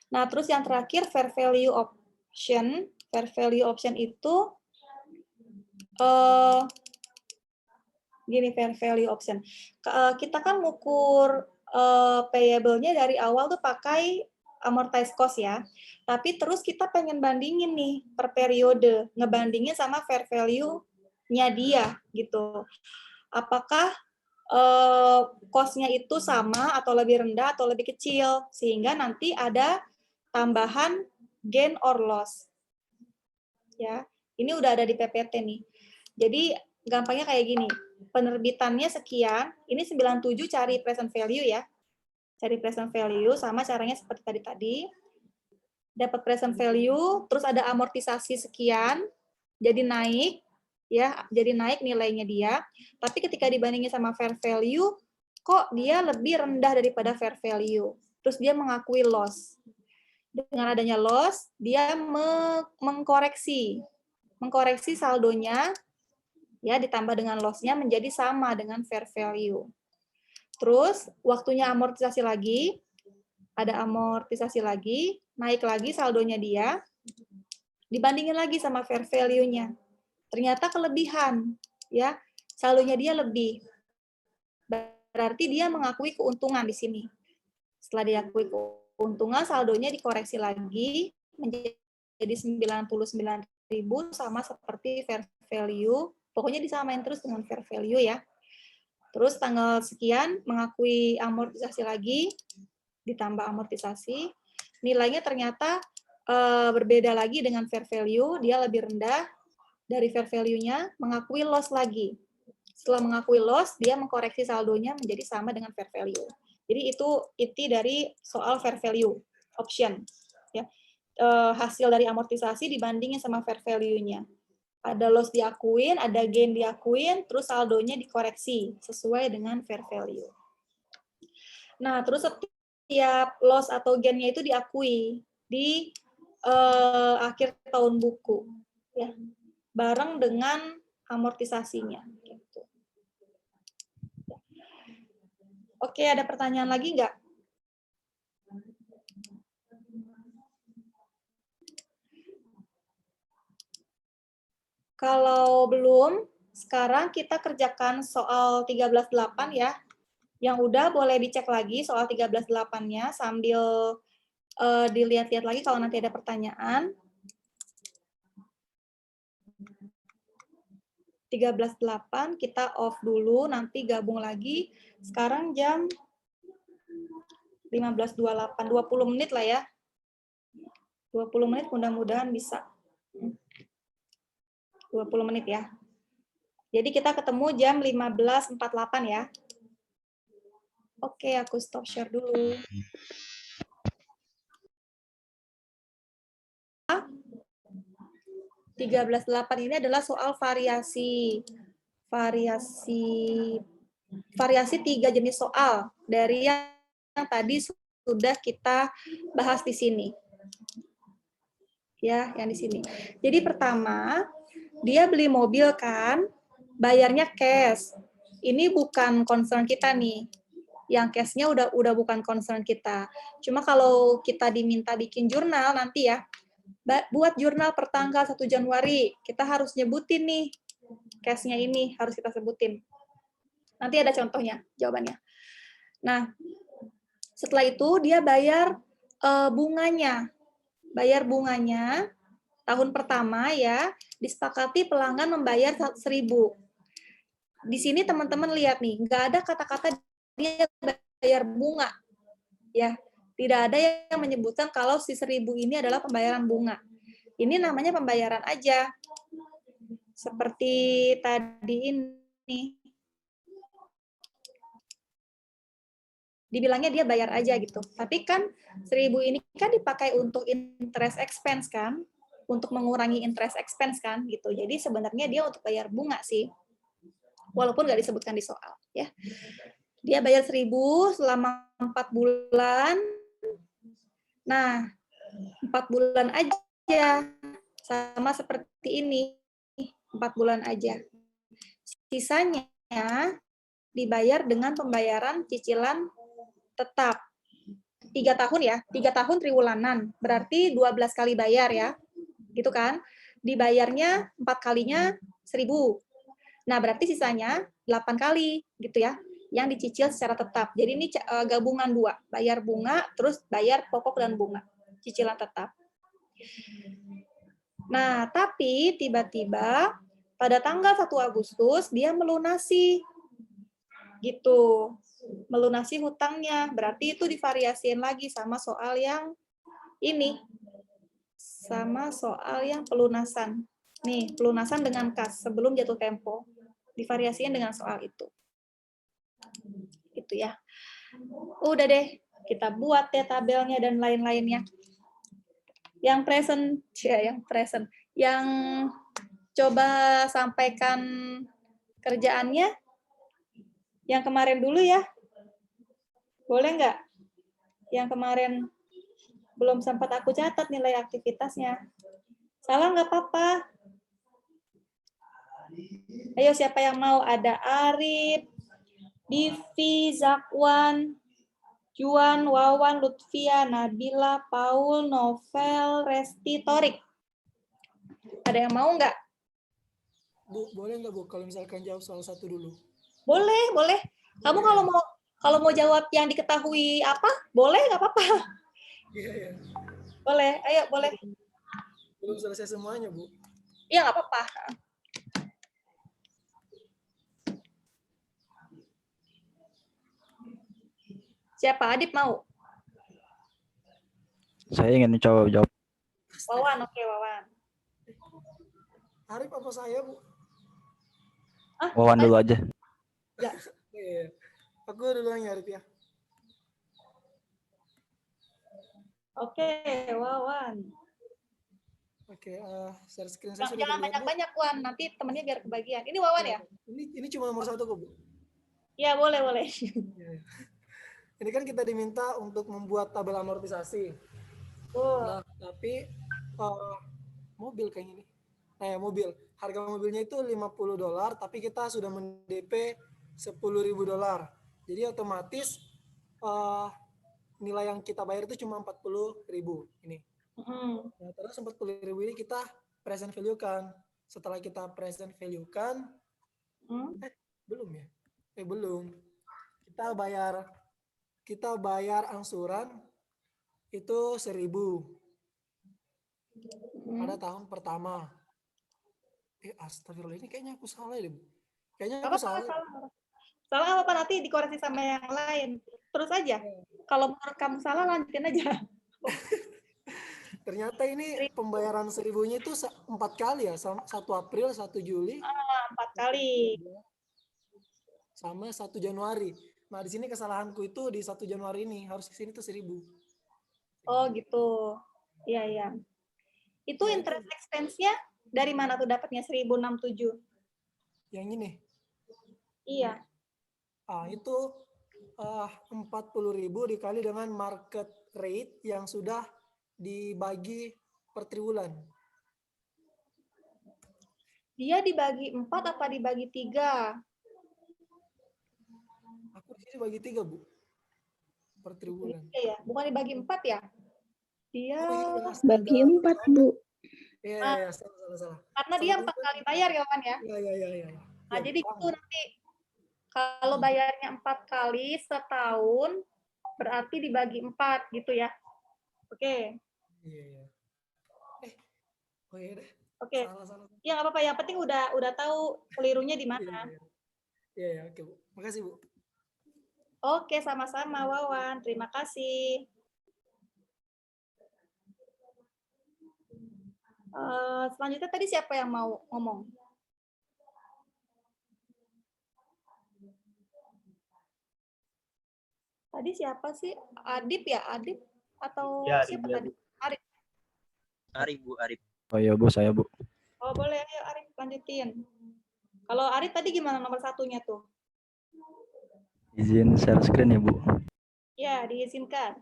S1: Nah, terus yang terakhir fair value option. Fair value option itu gini, fair value option. Kita kan ngukur payable-nya dari awal tuh pakai amortized cost ya. Tapi terus kita pengen bandingin nih per periode, ngebandingin sama fair value-nya dia gitu. Apakah cost-nya itu sama atau lebih rendah atau lebih kecil, sehingga nanti ada tambahan gain or loss. Ya, ini udah ada di PPT nih. Jadi gampangnya kayak gini, penerbitannya sekian, ini 97 cari present value ya. Cari present value, sama caranya seperti tadi. Dapat present value, terus ada amortisasi sekian, jadi naik, ya, jadi naik nilainya dia. Tapi ketika dibandingin sama fair value, kok dia lebih rendah daripada fair value. Terus dia mengakui loss. Dengan adanya loss, dia mengkoreksi saldonya, ya, ditambah dengan loss-nya menjadi sama dengan fair value. Terus waktunya amortisasi lagi, ada amortisasi lagi, naik lagi saldonya dia, dibandingin lagi sama fair value-nya. Ternyata kelebihan, ya, saldonya dia lebih. Berarti dia mengakui keuntungan di sini. Setelah diakui keuntungan, saldonya dikoreksi lagi menjadi 99.000 sama seperti fair value. Pokoknya disamain terus dengan fair value ya. Terus tanggal sekian mengakui amortisasi lagi, ditambah amortisasi. Nilainya ternyata berbeda lagi dengan fair value, dia lebih rendah dari fair value-nya, mengakui loss lagi. Setelah mengakui loss, dia mengkoreksi saldonya menjadi sama dengan fair value. Jadi itu inti dari soal fair value option. Ya. Hasil dari amortisasi dibandingin sama fair value-nya. Ada loss diakuin, ada gain diakuin, terus saldonya dikoreksi sesuai dengan fair value. Nah, terus setiap loss atau gain-nya itu diakui di akhir tahun buku, ya, bareng dengan amortisasinya. Gitu. Oke, ada pertanyaan lagi nggak? Kalau belum, sekarang kita kerjakan soal 13.8 ya. Yang udah boleh dicek lagi soal 13.8-nya sambil dilihat-lihat lagi kalau nanti ada pertanyaan. 13.8 kita off dulu, nanti gabung lagi. Sekarang jam 15.28, 20 menit lah ya. 20 menit mudah-mudahan bisa. 20 menit ya. Jadi kita ketemu jam 15.48 ya. Oke, aku stop share dulu. 13.8 ini adalah soal variasi. Variasi 3 jenis soal dari yang tadi sudah kita bahas di sini. Ya, yang di sini. Jadi pertama, dia beli mobil kan, bayarnya cash. Ini bukan concern kita nih. Yang cashnya udah bukan concern kita. Cuma kalau kita diminta bikin jurnal nanti ya, buat jurnal per tanggal 1 Januari, kita harus nyebutin nih, cashnya ini harus kita sebutin. Nanti ada contohnya, jawabannya. Nah, setelah itu dia bayar bunganya. Bayar bunganya, tahun pertama ya, disepakati pelanggan membayar 1.000. Di sini teman-teman lihat nih, nggak ada kata-kata dia bayar bunga. Ya, tidak ada yang menyebutkan kalau si 1.000 ini adalah pembayaran bunga. Ini namanya pembayaran aja. Seperti tadi ini. Dibilangnya dia bayar aja gitu. Tapi kan 1.000 ini kan dipakai untuk interest expense kan, untuk mengurangi interest expense kan gitu. Jadi sebenarnya dia untuk bayar bunga sih. Walaupun nggak disebutkan di soal ya. Dia bayar 1.000 selama 4 bulan. Nah, 4 bulan aja. Sama seperti ini. 4 bulan aja. Sisanya dibayar dengan pembayaran cicilan tetap 3 tahun ya, 3 tahun triwulanan, berarti 12 kali bayar ya, gitu kan? Dibayarnya 4 kalinya 1.000. Nah, berarti sisanya 8 kali gitu ya, yang dicicil secara tetap. Jadi ini gabungan 2, bayar bunga, terus bayar pokok dan bunga, cicilan tetap. Nah, tapi tiba-tiba pada tanggal 1 Agustus dia melunasi, gitu. Melunasi hutangnya, berarti itu divariasiin lagi sama soal yang ini, sama soal yang pelunasan. Nih, pelunasan dengan kas sebelum jatuh tempo, divariasiin dengan soal itu. Itu ya. Udah deh, kita buat ya tabelnya dan lain-lainnya. Yang present, yang coba sampaikan kerjaannya, yang kemarin dulu ya. Boleh nggak? Yang kemarin belum sempat aku catat nilai aktivitasnya. Salah nggak apa-apa. Ayo siapa yang mau? Ada Arif, Divi, Zakwan, Juan, Wawan, Lutfia, Nabila, Paul, Novel, Resti, Torik. Ada yang mau nggak?
S4: Bu, boleh nggak Bu kalau misalkan jawab salah satu dulu?
S1: Boleh, boleh. Kamu kalau mau jawab yang diketahui apa, boleh, nggak apa-apa.
S4: Iya.
S1: Boleh, ayo boleh.
S4: Belum selesai semuanya, Bu.
S1: Iya, nggak apa-apa. Siapa? Adip mau?
S8: Saya ingin mencoba jawab.
S1: Wawan, oke Wawan.
S4: Arif apa saya, Bu?
S8: Wawan dulu aja.
S1: Ya.
S4: Iya. Aku duluan ya, Arif ya.
S1: Oke, Wawan.
S4: Oke, share screen saya sudah
S1: Jangan
S4: terlihat, Bu.
S1: banyak-banyak, Wan. Nanti temennya biar kebagian. Ini Wawan ya?
S4: Ini cuma nomor 1 kok, Bu.
S1: Ya, boleh, boleh.
S4: Iya. Ini kan kita diminta untuk membuat tabel amortisasi. Nah, tapi mobil kayak gini. Nah, ya, mobil. Harga mobilnya itu $50, tapi kita sudah men-DP $10.000. Jadi otomatis nilai yang kita bayar itu cuma 40.000 ini. Nah, terus 40.000 ini kita present value kan. Setelah kita present value kan, belum ya? Belum. Kita bayar angsuran itu 1.000 pada tahun pertama. Astagfirullah, ini kayaknya aku salah ya, Bu. Kayaknya aku salah.
S1: Salah apa nanti dikoreksi sama yang lain. Terus aja. Kalau menurut kamu salah, lanjutin aja.
S4: Ternyata ini pembayaran 1.000-nya itu 4 kali ya, 1 April, 1 Juli.
S1: 4 kali.
S4: Sama 1 Januari. Nah, di sini kesalahanku itu di 1 Januari ini harus ke sini tuh 1.000.
S1: Oh gitu. Iya, iya. Itu
S4: Ya,
S1: interest expense-nya dari mana tuh dapatnya 1.067?
S4: Yang ini.
S1: Iya.
S4: Itu 40.000 dikali dengan market rate yang sudah dibagi per triwulan.
S1: Dia dibagi 4 apa dibagi 3?
S4: Aku di sini bagi 3, Bu. Per triwulan.
S1: Iya ya, bukan dibagi 4 ya? Dia
S4: Oh iya,
S6: Bagi
S4: astaga.
S6: 4, Bu.
S4: Iya, salah.
S1: karena dia 4 kali bayar ya, Wan ya.
S4: Iya.
S1: Nah, jadi itu nanti kalau bayarnya 4 kali setahun berarti dibagi 4 gitu ya. Oke.
S4: Iya. Oh iya deh.
S1: Oke.
S4: Salah.
S1: Ya nggak apa-apa, yang penting udah tahu kelirunya di mana.
S4: Iya, oke, Bu. Makasih, Bu.
S1: Oke, sama-sama Wawan. Terima kasih. Selanjutnya tadi siapa yang mau ngomong? Tadi siapa sih? Adip ya? Adip? Atau
S5: Ya,
S1: siapa
S5: iya,
S1: tadi?
S5: Bu.
S1: Arif.
S5: Arif, Bu, Arif.
S8: Oh iya Bu, saya Bu.
S1: Oh boleh, ayo Arif lanjutin. Kalau Arif tadi gimana nomor satunya tuh?
S8: Izin share screen ya Bu.
S1: Ya, diizinkan.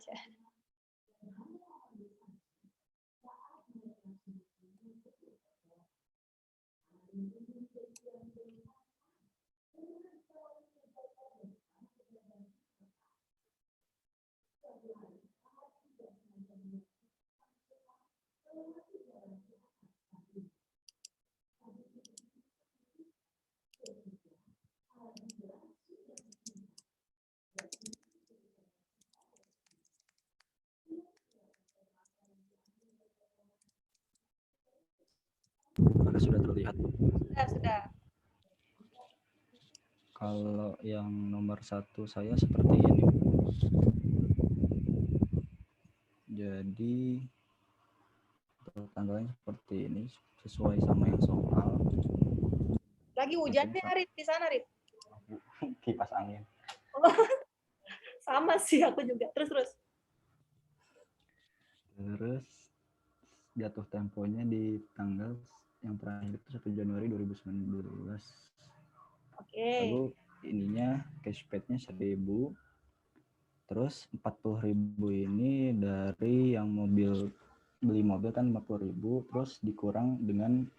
S8: Apakah sudah terlihat Bu?
S1: Sudah.
S8: Kalau yang nomor 1 saya seperti ini. Jadi tanggalnya seperti ini sesuai sama yang soal.
S1: Lagi hujan nih Arif di sana, Arif.
S8: Kipas angin.
S1: Sama sih aku juga. Terus.
S8: Terus jatuh temponya di tanggal yang terakhir itu 1 Januari 2019.
S1: Oke.
S8: Lalu ininya cashback-nya 1.000. Terus 40.000 ini dari yang beli mobil kan 50.000, terus dikurang dengan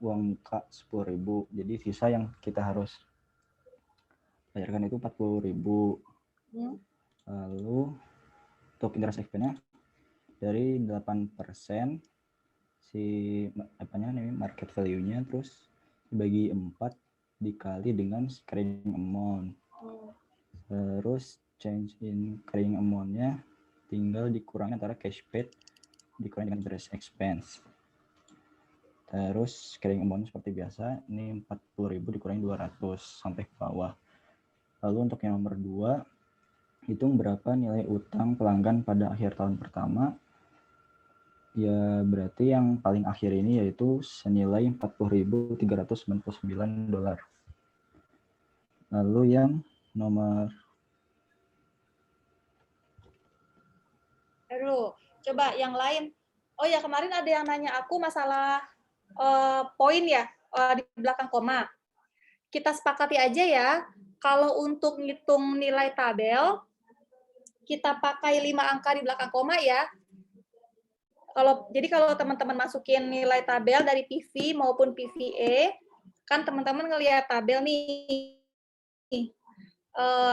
S8: uang muka 10.000. Jadi sisa yang kita harus bayarkan itu 40.000. Lalu untuk interest expense-nya dari 8% market value-nya, terus dibagi 4 dikali dengan carrying amount. Terus change in carrying amount-nya tinggal dikurangi antara cashback dikurangi dengan interest expense. Terus carrying amount seperti biasa, ini 40.000 dikurangi 200 sampai ke bawah. Lalu untuk yang nomor 2, hitung berapa nilai utang pelanggan pada akhir tahun pertama. Ya berarti yang paling akhir ini yaitu senilai $40.399. Lalu yang nomor
S1: Coba yang lain. Oh ya, kemarin ada yang nanya aku masalah poin ya di belakang koma. Kita sepakati aja ya, kalau untuk ngitung nilai tabel, kita pakai 5 angka di belakang koma ya. Jadi kalau teman-teman masukin nilai tabel dari PV maupun PVE, kan teman-teman ngelihat tabel nih,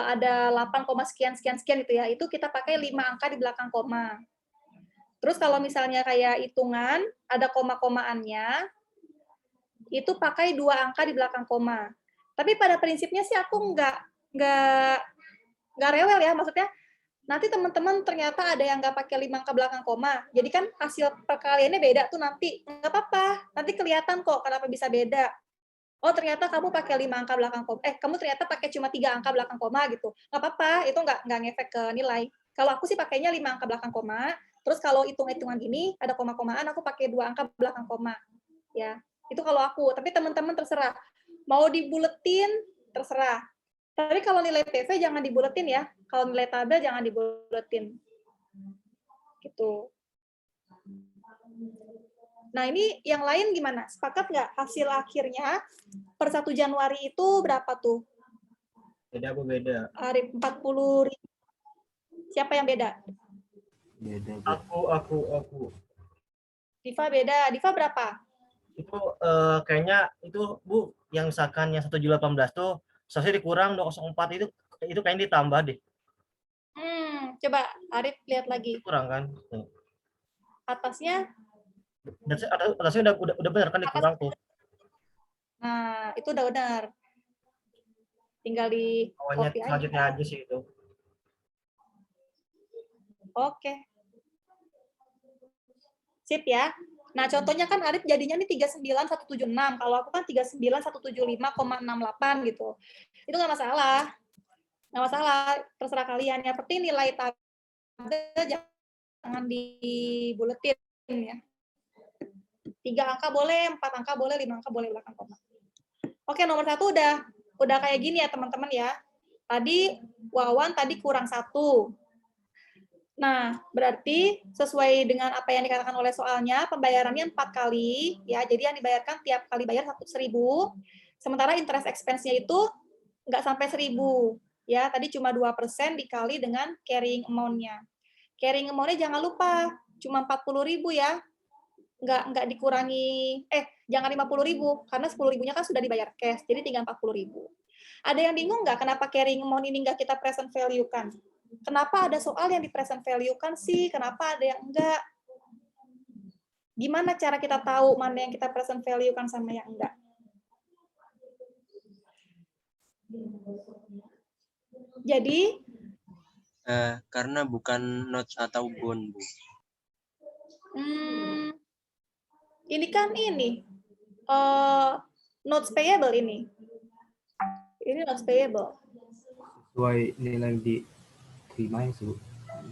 S1: ada 8, sekian gitu ya, itu kita pakai 5 angka di belakang koma. Terus kalau misalnya kayak hitungan, ada koma-komaannya, itu pakai 2 angka di belakang koma. Tapi pada prinsipnya sih aku nggak rewel ya, maksudnya nanti teman-teman ternyata ada yang nggak pakai 5 angka belakang koma. Jadi kan hasil perkaliannya beda tuh nanti. Nggak apa-apa, nanti kelihatan kok kenapa bisa beda. Oh ternyata kamu pakai 5 angka belakang koma. Kamu ternyata pakai cuma 3 angka belakang koma gitu. Nggak apa-apa, itu nggak ngefek ke nilai. Kalau aku sih pakainya 5 angka belakang koma. Terus kalau hitung-hitungan gini, ada koma-komaan, aku pakai 2 angka belakang koma. Ya, Itu kalau aku, tapi teman-teman terserah. Mau dibuletin, terserah. Tapi kalau nilai PV jangan dibuletin ya. Kalau nilai tabel jangan dibuletin. Gitu. Nah, ini yang lain gimana? Sepakat nggak? Hasil akhirnya per 1 Januari itu berapa tuh?
S9: Beda, Bu, beda.
S1: Arif, 40.000. Siapa yang beda?
S8: Beda, Bu.
S9: Aku.
S1: Diva beda. Diva berapa?
S9: Itu kayaknya itu, Bu, yang misalkan yang 1.18 tuh seharusnya dikurang 204 itu kayaknya ditambah deh.
S1: Coba Arif lihat lagi.
S9: Kurang kan?
S1: Atasnya?
S9: Atasnya udah benar kan dikurang tuh.
S1: Nah, itu udah benar. Tinggal di
S9: Awalnya
S1: copy aja.
S9: selanjutnya aja sih itu.
S1: Oke. Sip ya. Nah, contohnya kan Arif jadinya nih 39.176. Kalau aku kan 39.175,68 gitu. Itu nggak masalah. Nggak masalah. Terserah kalian. Yang penting nilai tabel jangan dibuletin ya. 3 angka boleh, 4 angka boleh, 5 angka boleh, belakang koma. Oke, nomor 1 udah kayak gini ya teman-teman ya. Tadi Wawan tadi kurang 1. Nah, berarti sesuai dengan apa yang dikatakan oleh soalnya, pembayarannya 4 kali, ya. Jadi yang dibayarkan tiap kali bayar 1.000. Sementara interest expense-nya itu nggak sampai 1.000. Ya, tadi cuma 2% dikali dengan carrying amount-nya. Carrying amount-nya jangan lupa, cuma 40.000 ya. Nggak dikurangi, jangan 50.000, karena 10.000-nya kan sudah dibayar cash, jadi tinggal 40.000. Ada yang bingung nggak kenapa carrying amount ini nggak kita present value kan? Kenapa ada soal yang di present value kan sih? Kenapa ada yang enggak? Gimana cara kita tahu mana yang kita present value kan sama yang enggak? Jadi
S10: karena bukan notes atau bond, Bu.
S1: Ini kan notes payable ini. Ini notes payable.
S11: Sesuai nilai yang diterima ya, Bu.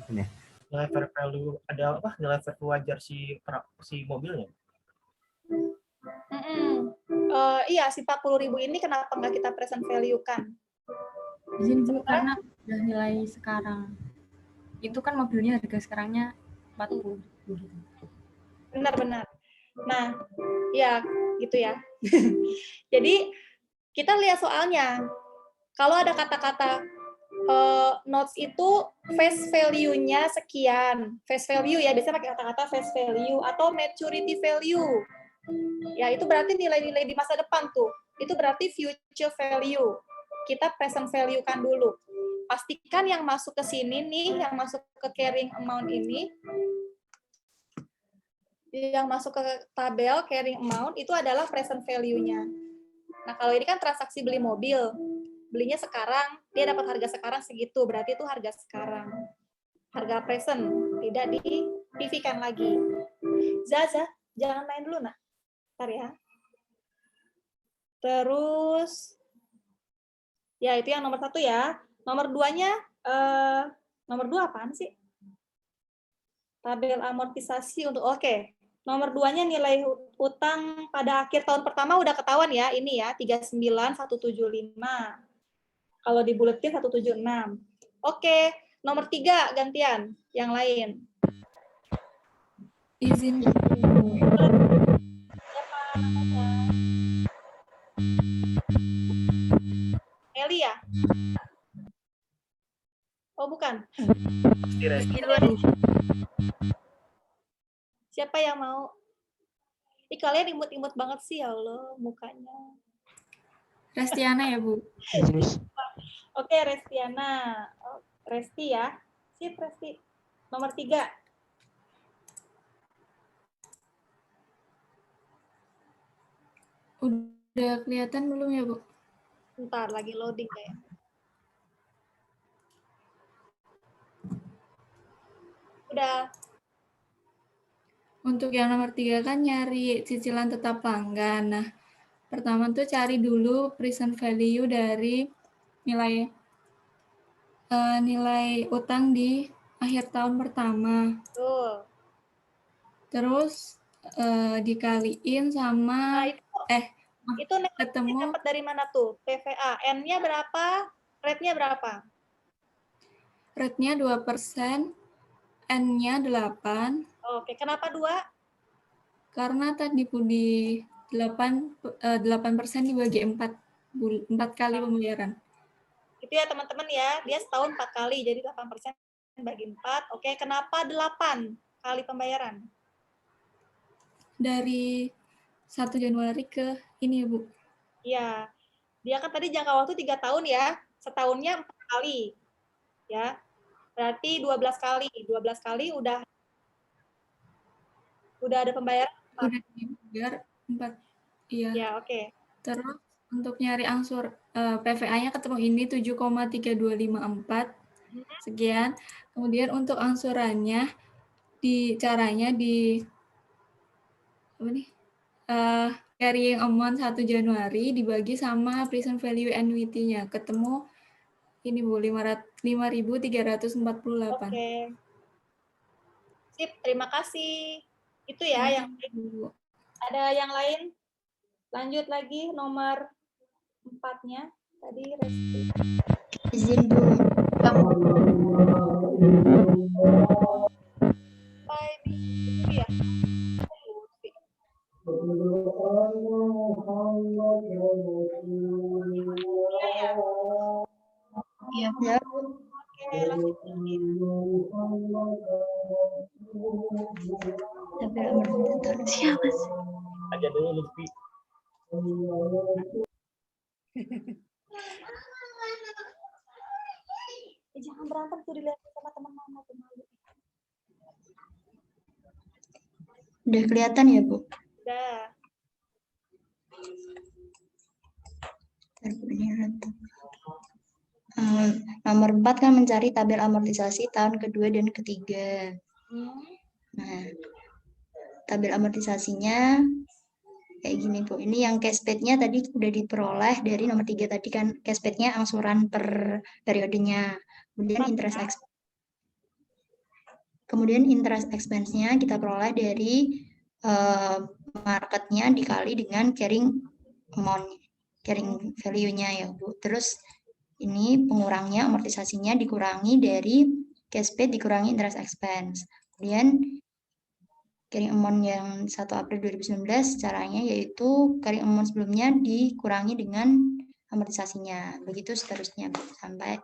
S11: Ya.
S9: Nilai fair value ada apa? Nilai fair value wajar si mobilnya.
S1: Iya, si 40.000 ini kenapa nggak kita present value kan?
S3: Izin Bu, karena udah nilai sekarang. Itu kan mobilnya harga sekarangnya 40.
S1: Benar-benar. Nah, ya gitu ya. Jadi kita lihat soalnya. Kalau ada kata-kata notes itu face value-nya sekian. Face value ya, biasanya pakai kata-kata face value atau maturity value. Ya, itu berarti nilai-nilai di masa depan tuh. Itu berarti future value. Kita present value-kan dulu. Pastikan yang masuk ke sini nih, yang masuk ke carrying amount ini, yang masuk ke tabel carrying amount itu adalah present value-nya. Nah, kalau ini kan transaksi beli mobil. Belinya sekarang, dia dapat harga sekarang segitu, berarti itu harga sekarang. Harga present, tidak di PV-kan lagi. Zaza, jangan main dulu, nak. Bentar ya. Terus, ya itu yang nomor 1 ya. Nomor 2-nya, nomor 2 apaan sih? Tabel amortisasi untuk, oke. Nomor 2-nya nilai utang pada akhir tahun pertama udah ketahuan ya, ini ya, 39.175. Kalau di buletin 176. Oke, nomor 3 gantian, yang lain.
S3: Izin.
S1: Eli ya? Oh, bukan. Siapa yang mau? Kalian imut-imut banget sih, ya Allah, mukanya.
S3: Restiana ya, Bu?
S1: Oke, Restiana. Resti ya. Sip, Resti. Nomor 3.
S3: Udah kelihatan belum ya, Bu?
S1: Bentar, lagi loading kayak. Udah.
S3: Untuk yang nomor 3 kan nyari cicilan tetap pelanggan. Nah, pertama tuh cari dulu present value dari nilai utang di akhir tahun pertama.
S1: Betul.
S3: Terus dikaliin sama...
S1: Nah, itu Itu Neng Lutfi
S3: ketemu
S1: dapat dari mana tuh? PVA. N-nya berapa? Rate-nya berapa?
S3: rate-nya 2%, N-nya 8,
S1: Oke, kenapa 2?
S3: karena tadi Budi 8% dibagi 4 kali pembayaran.
S1: Itu ya teman-teman ya, dia setahun 4 kali, jadi 8% bagi 4. Oke, kenapa 8 kali pembayaran?
S3: Dari 1 Januari ke ini ya Bu.
S1: Iya, dia kan tadi jangka waktu 3 tahun ya, setahunnya 4 kali. Ya, berarti 12 kali. 12 kali udah ada pembayaran.
S3: Udah dibayar 4. Iya.
S1: Ya, oke.
S3: Terus untuk nyari angsur PVA-nya ketemu ini 7,3254 sekian. Kemudian untuk angsurannya caranya apa nih? Carrying amount 1 Januari dibagi sama present value annuity-nya. Ketemu ini Bu 5.348.
S1: Oke. Sip, terima kasih. Itu ya yang ada yang lain? Lanjut lagi nomor 4-nya. Tadi Resti.
S7: Izin Bu.
S1: Itu ya.
S7: Iya, ya.
S1: Oke, lanjut lagi.
S7: Tabel amortisasi siapa sih?
S9: Aja dulu Lutfi.
S1: Jangan berantem tuh, dilihat sama teman mama tuh malu.
S7: Udah kelihatan ya Bu?
S1: Udah.
S7: Nomor 4 kan mencari tabel amortisasi tahun kedua dan ketiga. Nah, tabel amortisasinya kayak gini Bu. Ini yang cash paid-nya tadi udah diperoleh dari nomor 3 tadi kan, cash paid-nya angsuran per periodenya. Kemudian interest expense-nya kita peroleh dari market-nya dikali dengan carrying amount, carrying value-nya ya Bu. Terus ini pengurangnya, amortisasinya dikurangi dari cash paid dikurangi interest expense. Kemudian carrying amount yang 1 April 2019 caranya yaitu carrying amount sebelumnya dikurangi dengan amortisasinya. Begitu seterusnya Bu, sampai.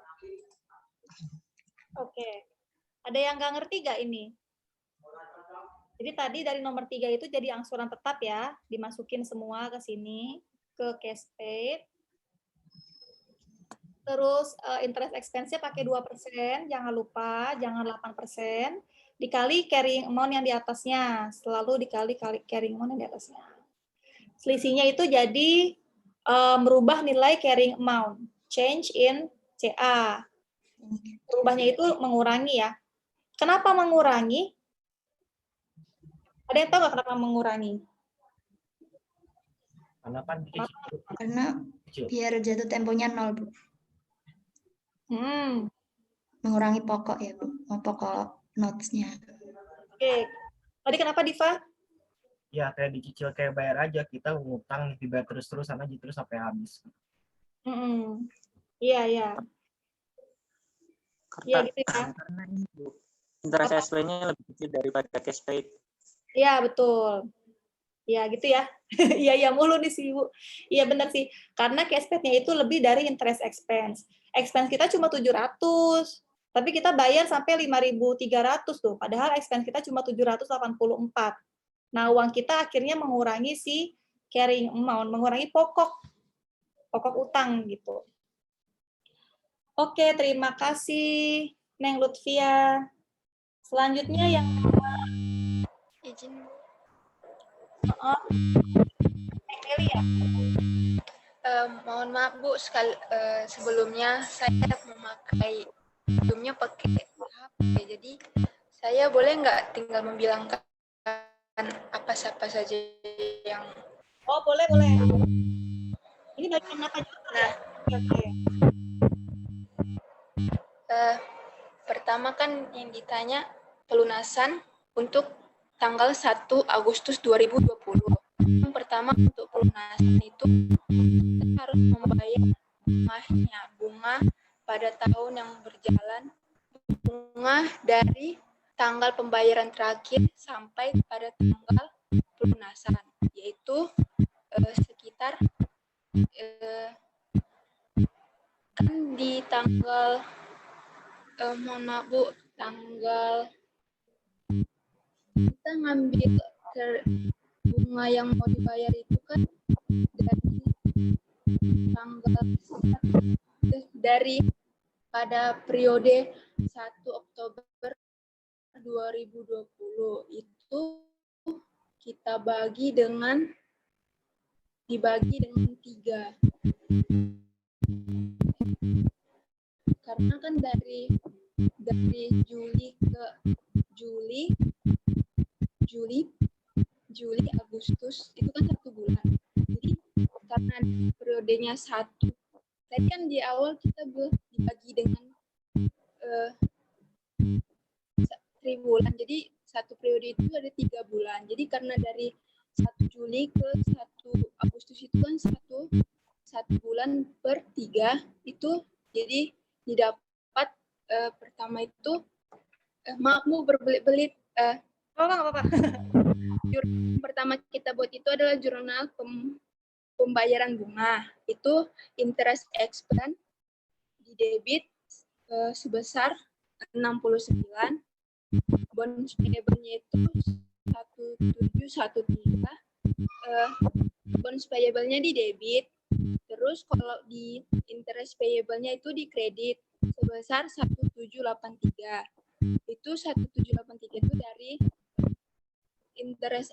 S1: Oke. Ada yang nggak ngerti nggak ini? Jadi tadi dari nomor 3 itu jadi angsuran tetap ya, dimasukin semua ke sini, ke cash paid. Terus interest expense-nya pakai 2%, jangan lupa, jangan 8%, dikali carrying amount yang di atasnya, selalu dikali carrying amount yang di atasnya. Selisihnya itu jadi merubah nilai carrying amount, change in CA. Merubahnya itu mengurangi ya. Kenapa mengurangi? Ada yang tahu nggak kenapa mengurangi?
S7: Karena biar jatuh temponya 0 Bu. Mengurangi pokok ya Bu, pokok notes-nya.
S1: Oke. Tadi kenapa Diva?
S9: Ya kayak dicicil kayak bayar aja, kita ngutang dibayar terus-terusan aja terus sampai habis.
S1: Iya, iya. Iya gitu ya.
S5: Karena interest expense-nya lebih kecil daripada cash paid.
S1: Iya, betul. Iya gitu ya. Iya mulu nih sih Bu. Iya benar sih. Karena cash paid-nya itu lebih dari interest expense. Expense kita cuma 700. Tapi kita bayar sampai 5.300 tuh. Padahal expense kita cuma 784. Nah, uang kita akhirnya mengurangi si carrying amount, mengurangi pokok utang gitu. Oke, terima kasih Neng Lutfia. Selanjutnya yang
S6: Izin. Mohon maaf Bu, sebelumnya saya memakai HP, jadi saya boleh nggak tinggal membilangkan apa siapa saja yang.
S1: Oh boleh. Ini bagian apa juga ya? Oke.
S6: Pertama kan yang ditanya pelunasan untuk tanggal 1 Agustus 2020. Yang pertama pertama untuk pelunasan itu kita harus membayar bunga pada tahun yang berjalan, bunga dari tanggal pembayaran terakhir sampai pada tanggal pelunasan, yaitu sekitar kan di tanggal mohon maaf Bu, tanggal kita ngambil bunga yang mau dibayar itu kan dari pada periode 1 Oktober 2020 itu kita dibagi dengan 3. Karena kan dari Juli ke Juli, Agustus itu kan 1 bulan. Jadi karena periodenya 1, tadi kan di awal kita dibagi dengan triwulan. Jadi 1 periode itu ada 3 bulan. Jadi karena dari 1 Juli ke 1 Agustus itu kan 1 bulan per 3 itu, jadi didapat pertama itu maaf Bu berbelit-belit.
S1: Apa-apa.
S6: Jurnal pertama kita buat itu adalah jurnal pembayaran bunga. Itu interest expense di debit sebesar 69. Bonus payable-nya itu 1713. Bonus payable-nya di debit. Terus kalau di interest payable-nya itu di kredit sebesar 1783. Itu 1783 itu dari interest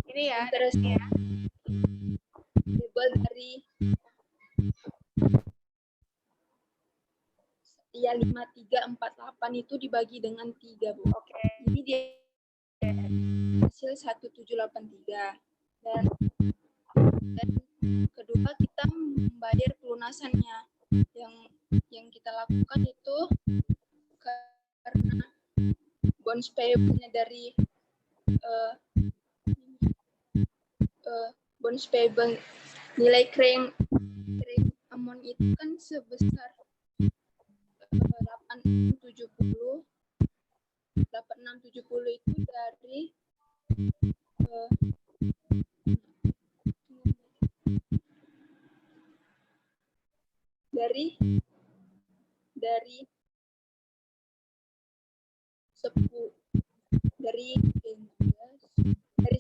S1: ini ya,
S6: interest payable dari 5348 itu dibagi dengan 3 Bu.
S1: Oke.
S6: Jadi dia hasil 1783. Dan kedua kita membayar pelunasannya. Yang kita lakukan itu karena bonus payable-nya dari bonus payable nilai claim amount itu kan sebesar 8670 itu dari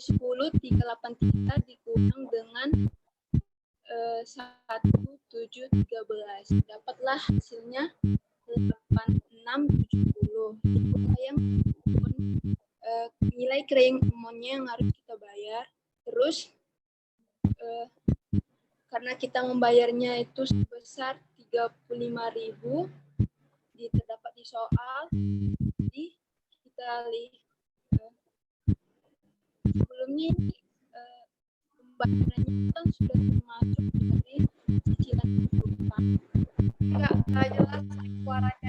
S6: 10.383 dikurang dengan 1713, dapatlah hasilnya 8670. Itu yang nilai claim amount-nya yang harus kita bayar. Terus karena kita membayarnya itu sebesar 35.000 terdapat di soal, jadi kita sebelumnya ini pembayarannya kan sudah termasuk dari cicilan utang.
S1: Nggak jelas suaranya.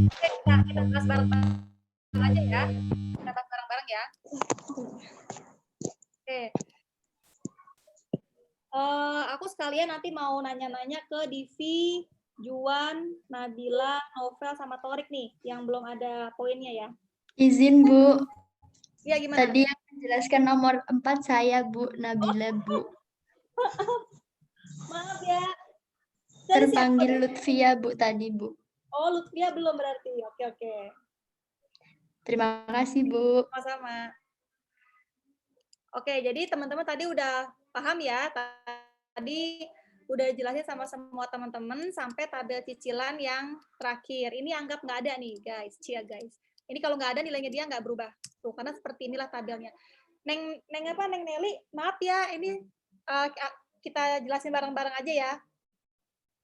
S1: Oke, kita bahas bareng-bareng aja ya. Kita bahas bareng-bareng ya. Oke. Aku sekalian nanti mau nanya-nanya ke Divi, Juan, Nabila, Novel, sama Torik nih, yang belum ada poinnya ya.
S7: Izin Bu.
S1: Iya, gimana?
S7: Tadi yang menjelaskan nomor 4 saya Bu, Nabila Bu.
S1: Maaf ya.
S7: Terpanggil Lutfia Bu tadi Bu.
S1: Oh, Lutfia belum berarti. Oke.
S7: Terima kasih Bu.
S1: Sama-sama. Oke, jadi teman-teman tadi udah paham ya. Tadi udah jelasin sama semua teman-teman sampai tabel cicilan yang terakhir. Ini anggap nggak ada nih, guys. Guys. Ini kalau nggak ada nilainya dia nggak berubah. Tuh, karena seperti inilah tabelnya. Neng Nelly, maaf ya, ini kita jelasin bareng-bareng aja ya.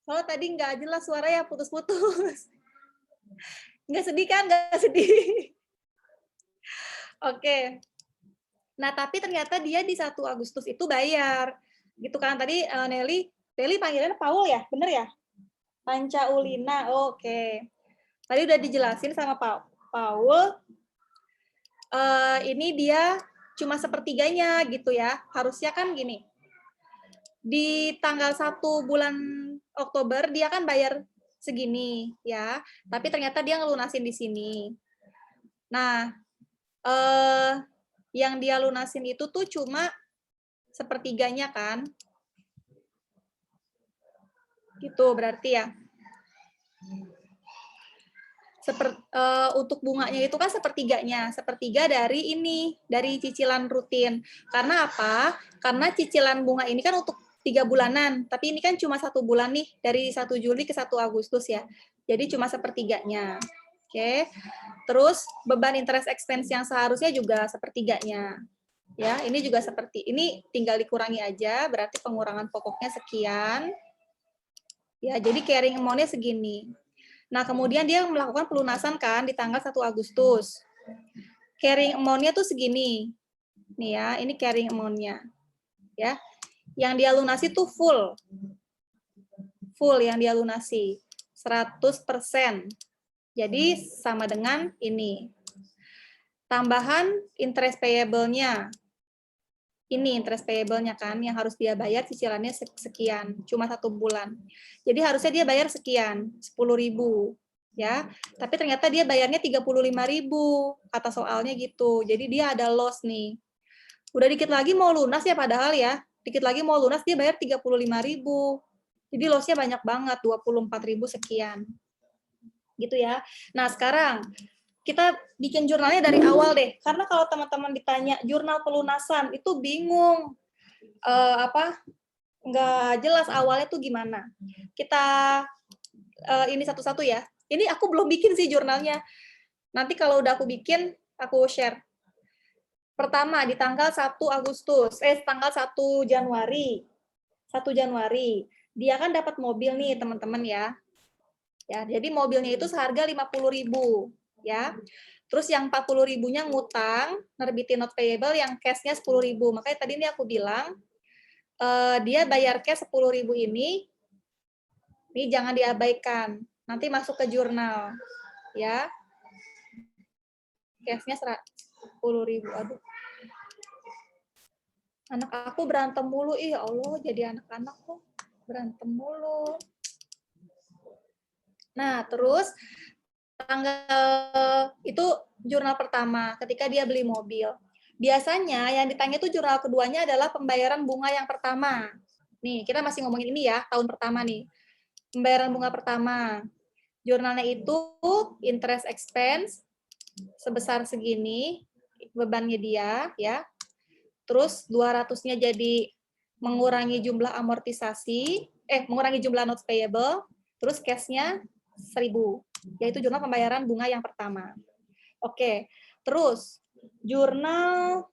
S1: Soalnya tadi nggak jelas suaranya putus-putus. Nggak sedih kan? Nggak sedih. Oke. Nah, tapi ternyata dia di 1 Agustus itu bayar. Gitu kan tadi Nelly panggilannya Paul ya? Bener ya? Pancaulina. Oke. Tadi udah dijelasin sama Pak Paul. Ini dia cuma sepertiganya gitu ya. Harusnya kan gini. Di tanggal 1 bulan Oktober dia kan bayar segini ya. Tapi ternyata dia ngelunasin di sini. Nah, yang dia lunasin itu tuh cuma sepertiganya kan. Gitu berarti ya. Untuk bunganya itu kan sepertiga dari ini, dari cicilan rutin. Karena apa? Karena cicilan bunga ini kan untuk 3 bulanan, tapi ini kan cuma 1 bulan nih, dari 1 Juli ke 1 Agustus ya. Jadi cuma sepertiganya. Oke. Terus beban interest expense yang seharusnya juga sepertiganya. Ya, ini juga seperti ini, tinggal dikurangi aja, berarti pengurangan pokoknya sekian. Ya, jadi carrying amount-nya segini. Nah, kemudian dia melakukan pelunasan kan di tanggal 1 Agustus. Carrying amount-nya tuh segini. Nih ya, ini carrying amount-nya. Ya. Yang dia lunasi tuh full. Full yang dia lunasi. 100%. Jadi sama dengan ini. Tambahan interest payable-nya. Ini interest payable-nya kan, yang harus dia bayar cicilannya sekian, cuma 1 bulan. Jadi harusnya dia bayar sekian, 10.000 ya. Tapi ternyata dia bayarnya 35.000, kata soalnya gitu. Jadi dia ada loss nih. Udah dikit lagi mau lunas ya padahal ya. Dikit lagi mau lunas dia bayar 35.000. Jadi loss-nya banyak banget, 24.000 sekian. Gitu ya. Nah, sekarang kita bikin jurnalnya dari awal deh, karena kalau teman-teman ditanya jurnal pelunasan itu bingung, nggak jelas awalnya tuh gimana. Kita ini satu-satu ya. Ini aku belum bikin sih jurnalnya. Nanti kalau udah aku bikin, aku share. Pertama di tanggal 1 Januari. 1 Januari. Dia kan dapat mobil nih teman-teman ya. Ya, jadi mobilnya itu seharga 50.000. Ya, terus yang 40.000-nya ngutang, nerbitin not payable, yang cash-nya 10.000. Makanya tadi ini aku bilang, dia bayar cash 10.000 ini jangan diabaikan, nanti masuk ke jurnal, ya. Cash-nya 10.000. Aduh, anak aku berantem mulu, ih Allah, jadi anak-anak kok berantem mulu. Nah, terus tanggal itu jurnal pertama ketika dia beli mobil. Biasanya yang ditanya itu jurnal keduanya adalah pembayaran bunga yang pertama. Nih, kita masih ngomongin ini ya, tahun pertama nih. Pembayaran bunga pertama. Jurnalnya itu interest expense sebesar segini, bebannya dia ya. Terus 200-nya jadi mengurangi jumlah amortisasi, mengurangi jumlah notes payable, terus cash-nya 1.000. Yaitu jurnal pembayaran bunga yang pertama. Oke, terus jurnal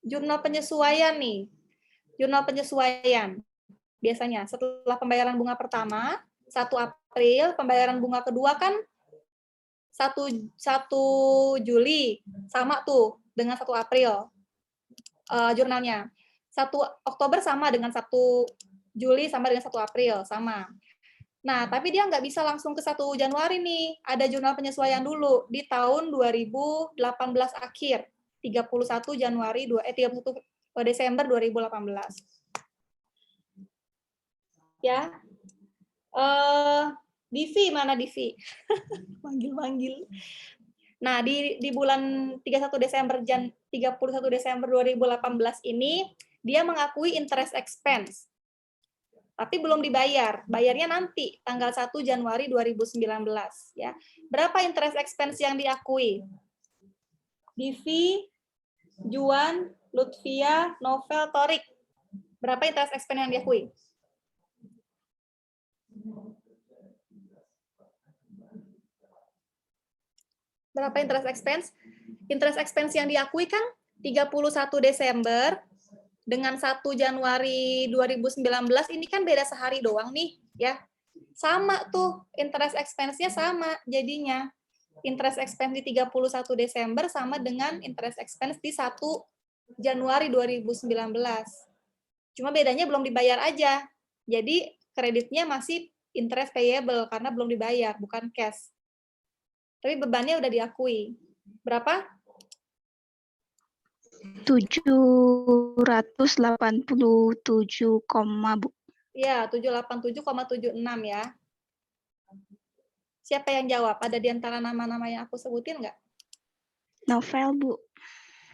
S1: jurnal penyesuaian nih. Jurnal penyesuaian. Biasanya setelah pembayaran bunga pertama, 1 April, pembayaran bunga kedua kan 1 Juli, sama tuh dengan 1 April jurnalnya. 1 Oktober sama dengan 1 Juli sama dengan 1 April, sama. Nah, tapi dia nggak bisa langsung ke 1 Januari nih. Ada jurnal penyesuaian dulu di tahun 2018 akhir. 31 Desember 2018. Ya. Divi, mana Divi? Manggil-manggil. Nah, di bulan 31 Desember 2018 ini, dia mengakui interest expense. Tapi belum dibayar. Bayarnya nanti, tanggal 1 Januari 2019. Ya. Berapa interest expense yang diakui? Divi, Juan, Lutfia, Novel, Torik. Berapa interest expense yang diakui? Berapa interest expense? Interest expense yang diakui kan 31 Desember dengan 1 Januari 2019, ini kan beda sehari doang nih, ya. Sama tuh, interest expense-nya sama jadinya. Interest expense di 31 Desember sama dengan interest expense di 1 Januari 2019. Cuma bedanya belum dibayar aja. Jadi kreditnya masih interest payable karena belum dibayar, bukan cash. Tapi bebannya udah diakui. Berapa?
S6: 787, Bu.
S1: Iya, 787,76 ya. Siapa yang jawab? Ada di antara nama-nama yang aku sebutin nggak?
S6: Novel, Bu.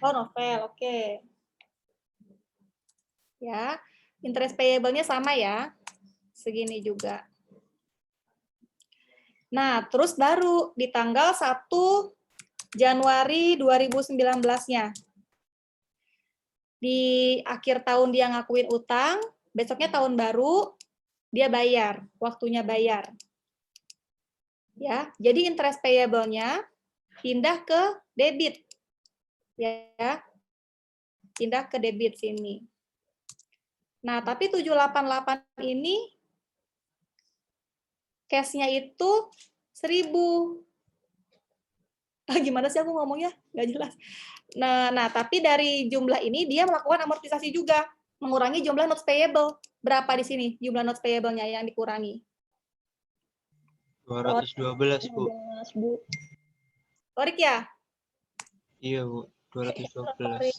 S1: Oh, Novel, oke. Ya, interest payable-nya sama ya. Segini juga. Nah, terus baru di tanggal 1 Januari 2019-nya. Di akhir tahun dia ngakuin utang, besoknya tahun baru, dia bayar, waktunya bayar. Ya, jadi interest payable-nya pindah ke debit. Ya. Pindah ke debit sini. Nah, tapi 788 ini cash-nya itu 1.000. Gimana sih aku ngomongnya? Nggak jelas. Nah, tapi dari jumlah ini dia melakukan amortisasi juga, mengurangi jumlah notes payable. Berapa di sini jumlah notes payable-nya yang dikurangi?
S10: 212, Bu.
S1: Torik ya?
S10: Iya, Bu. 212.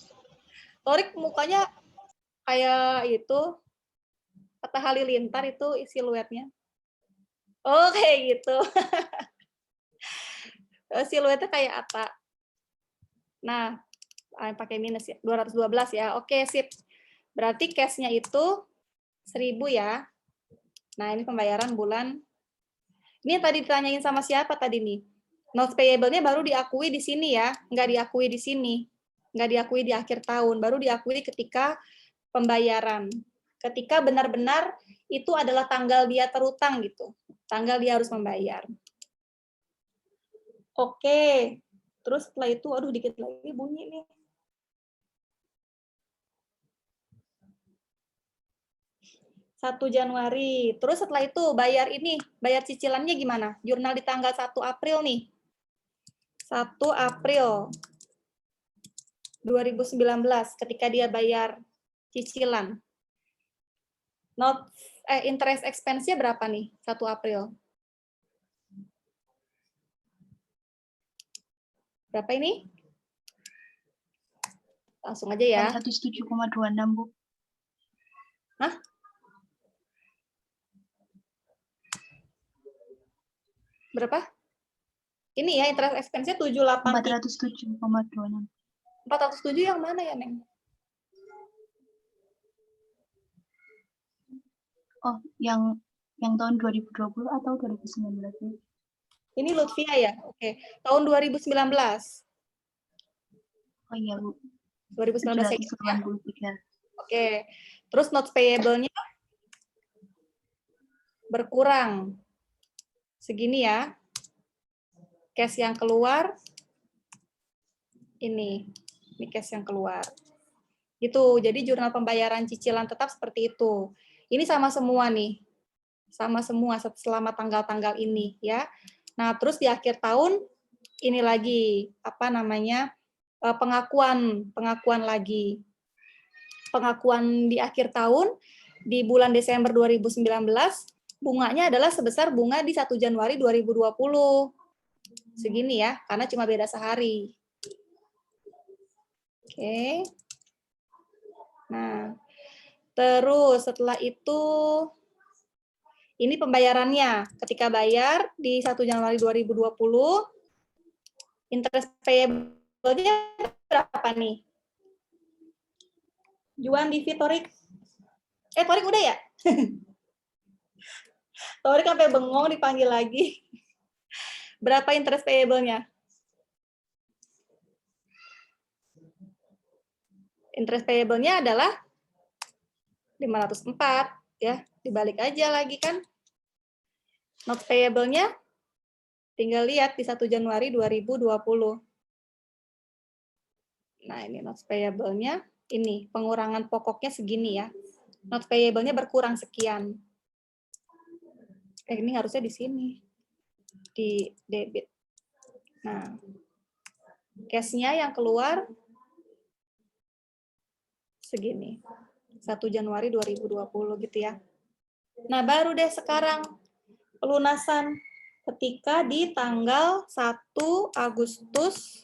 S1: Torik mukanya kayak itu, Atta Halilintar itu siluetnya. Oh, kayak gitu. Siluetnya kayak Atta. Nah, pakai minus ya, 212 ya. Oke, sip. Berarti cash-nya itu 1.000 ya. Nah, ini pembayaran bulan. Ini tadi ditanyain sama siapa tadi nih? Notes payable-nya baru diakui di sini ya, nggak diakui di sini. Nggak diakui di akhir tahun, baru diakui ketika pembayaran. Ketika benar-benar itu adalah tanggal dia terutang gitu. Tanggal dia harus membayar. Oke. Terus setelah itu, aduh dikit lagi bunyi nih. Satu Januari. Terus setelah itu bayar ini, bayar cicilannya gimana? Jurnal di tanggal 1 April nih. 1 April 2019 ketika dia bayar cicilan. Interest expense-nya berapa nih 1 April? Berapa ini? Langsung aja ya.
S7: 107,26, Bu.
S1: Hah? Berapa? Ini ya, interest expense-nya
S7: 407,26.
S1: 407 yang mana ya, Neng?
S7: Oh, yang tahun 2020 atau 2019?
S1: Ini Lutfia ya? Oke. Tahun 2019.
S7: Oh iya, Bu.
S1: 2019 ya?
S7: 783.
S1: Oke. Terus notes payable-nya berkurang. Segini ya. Cash yang keluar ini cash yang keluar. Gitu. Jadi jurnal pembayaran cicilan tetap seperti itu. Ini sama semua nih. Sama semua selama tanggal-tanggal ini ya. Nah, terus di akhir tahun ini lagi apa namanya? Pengakuan lagi. Pengakuan di akhir tahun di bulan Desember 2019 bunganya adalah sebesar bunga di 1 Januari 2020. Segini ya, karena cuma beda sehari. Oke. Nah, terus setelah itu, ini pembayarannya. Ketika bayar di 1 Januari 2020, interest payable-nya berapa nih? Juan Divi Torik. Torik udah ya? Torik sampai bengong dipanggil lagi. Berapa interest payable-nya? Interest payable-nya adalah 504 ya, dibalik aja lagi kan. Notes payable-nya tinggal lihat di 1 Januari 2020. Nah, ini notes payable-nya ini pengurangan pokoknya segini ya. Notes payable-nya berkurang sekian. Ini harusnya di sini. Di debit. Nah, cash-nya yang keluar segini. 1 Januari 2020 gitu ya. Nah, baru deh sekarang pelunasan ketika di tanggal 1 Agustus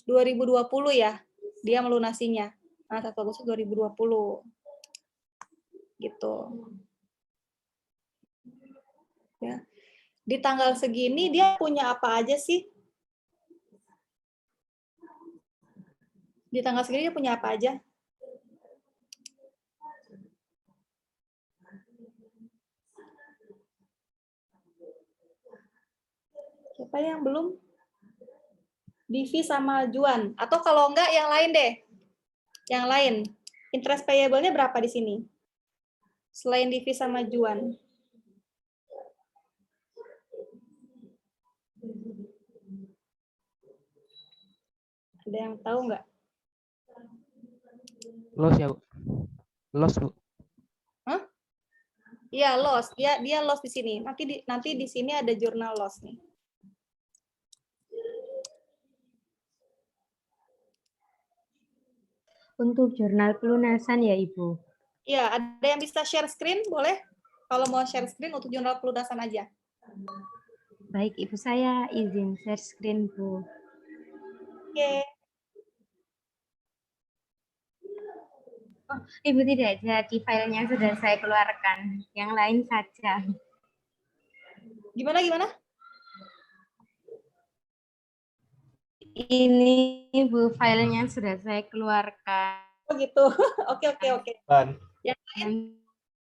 S1: 2020 ya, dia melunasinya. Nah, 1 Agustus 2020. Gitu. Ya. Di tanggal segini dia punya apa aja sih? Di tanggal segini dia punya apa aja? Siapa yang belum? Divi sama Juan. Atau kalau enggak yang lain deh. Yang lain. Interest payable-nya berapa di sini? Selain Divi sama Juan. Ada yang tahu nggak?
S12: Loss ya, Bu. Loss, Bu.
S1: Hah? Iya, loss. Dia loss di sini. Nanti di sini ada jurnal loss nih.
S13: Untuk jurnal pelunasan ya, Ibu.
S1: Iya, ada yang bisa share screen? Boleh? Kalau mau share screen untuk jurnal pelunasan aja.
S13: Baik, Ibu, saya izin share screen, Bu.
S1: Oke.
S13: Oh, Ibu tidak jadi filenya sudah saya keluarkan. Yang lain saja.
S1: Gimana?
S13: Ini, Ibu, filenya sudah saya keluarkan.
S1: Oh gitu. Oke. Yang lain?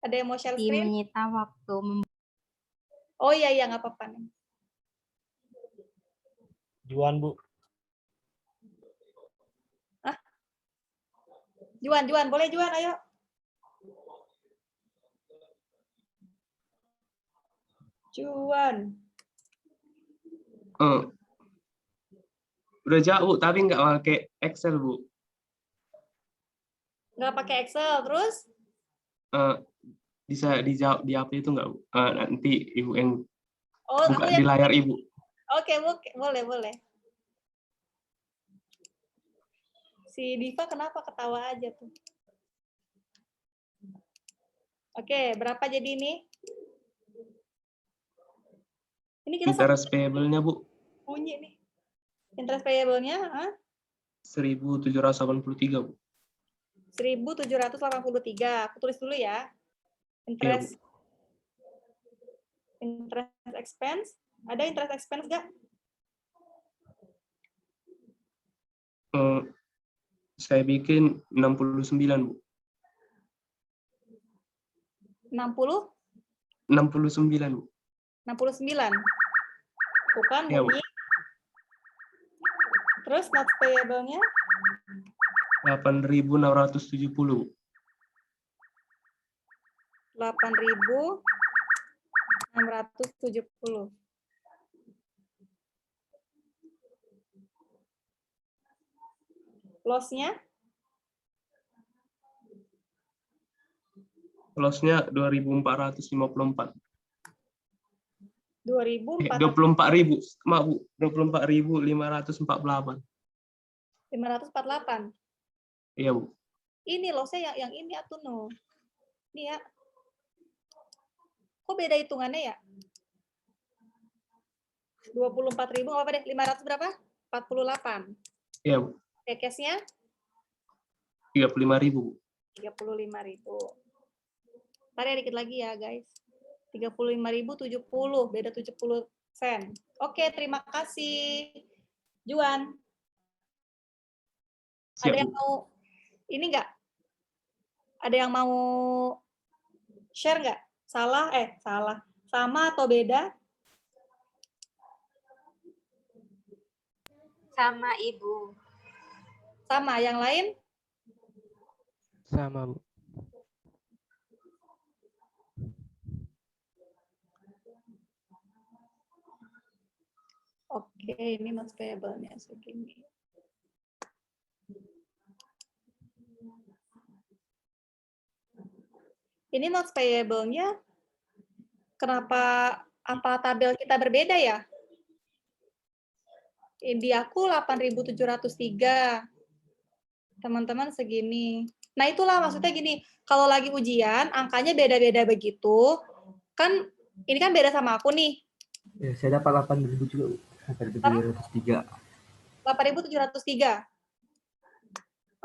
S1: Ada yang mau share screen?
S13: Menyita waktu.
S1: Oh iya, nggak apa-apa.
S9: Juan, Bu.
S1: Hah? Juan, boleh Juan, ayo. Juan.
S10: Udah jauh, tapi nggak pakai Excel, Bu.
S1: Nggak pakai Excel, terus?
S10: Bisa dijawab di HP itu nggak, Bu? Nanti Ibu yang buka
S1: aku
S10: di layar Ibu.
S1: Oke, boleh. Si Diva kenapa ketawa aja tuh? Oke, berapa jadi ini? Ini kita
S10: Interest payable-nya, Bu.
S1: bunyi nih. Interest payable-nya
S10: 1.783, Bu.
S1: 1.783. Aku tulis dulu ya. Interest expense. Ada interest expense nggak?
S10: Saya bikin 69, Bu.
S1: 60?
S10: 69, Bu.
S1: 69. Bukan
S10: Iya, Bu.
S1: bunyi. Terus notes payable-nya?
S10: 8.670, Bu.
S1: 8.670. Loss-nya?
S10: Loss-nya 2.454.
S1: 24.000.
S10: Maaf, Bu. 24.548.
S1: 548.
S10: Iya, Bu.
S1: Ini loss-nya yang ini atuh no. Ini ya. Kok beda hitungannya ya? 24.000 apa deh? 500 berapa? 48.
S10: Iya, Bu.
S1: Oke, cash-nya?
S10: 35.000, Bu.
S1: 35.000. Ntar ya dikit lagi ya, guys. 35.070, beda 70 sen. Oke, terima kasih. Juan.
S10: Siap,
S1: Ada yang
S10: Bu.
S1: mau ini enggak? Ada yang mau share enggak? Salah. Sama atau beda?
S13: Sama, Ibu.
S1: Sama, yang lain?
S12: Sama, Bu.
S1: Oke, ini notes payable-nya segini. Ini notes payable-nya kenapa apa tabel kita berbeda ya? Di aku 8.703. Teman-teman segini. Nah, itulah maksudnya gini, kalau lagi ujian, angkanya beda-beda begitu, kan ini kan beda sama aku nih.
S11: Ya, saya dapat 8.000 juga, Bu. 8.703.
S1: 8.703.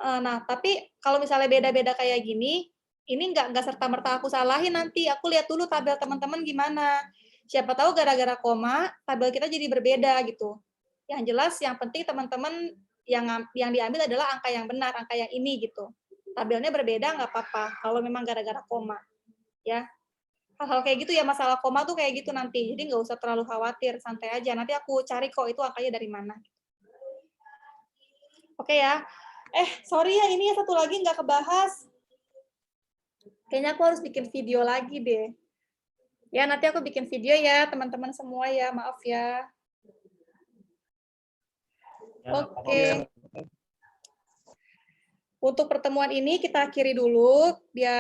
S1: Nah, tapi kalau misalnya beda-beda kayak gini, ini nggak serta-merta aku salahin nanti. Aku lihat dulu tabel teman-teman gimana. Siapa tahu gara-gara koma, tabel kita jadi berbeda gitu. Yang jelas, yang penting teman-teman yang diambil adalah angka yang benar, angka yang ini gitu. Tabelnya berbeda nggak apa-apa, kalau memang gara-gara koma. Ya, hal-hal kayak gitu ya, masalah koma tuh kayak gitu nanti. Jadi nggak usah terlalu khawatir, santai aja. Nanti aku cari kok itu angkanya dari mana. Oke ya. Sorry ya, ini satu lagi nggak kebahas. Kayaknya aku harus bikin video lagi deh. Ya, nanti aku bikin video ya, teman-teman semua ya. Maaf ya. Oke. Untuk pertemuan ini kita akhiri dulu, biar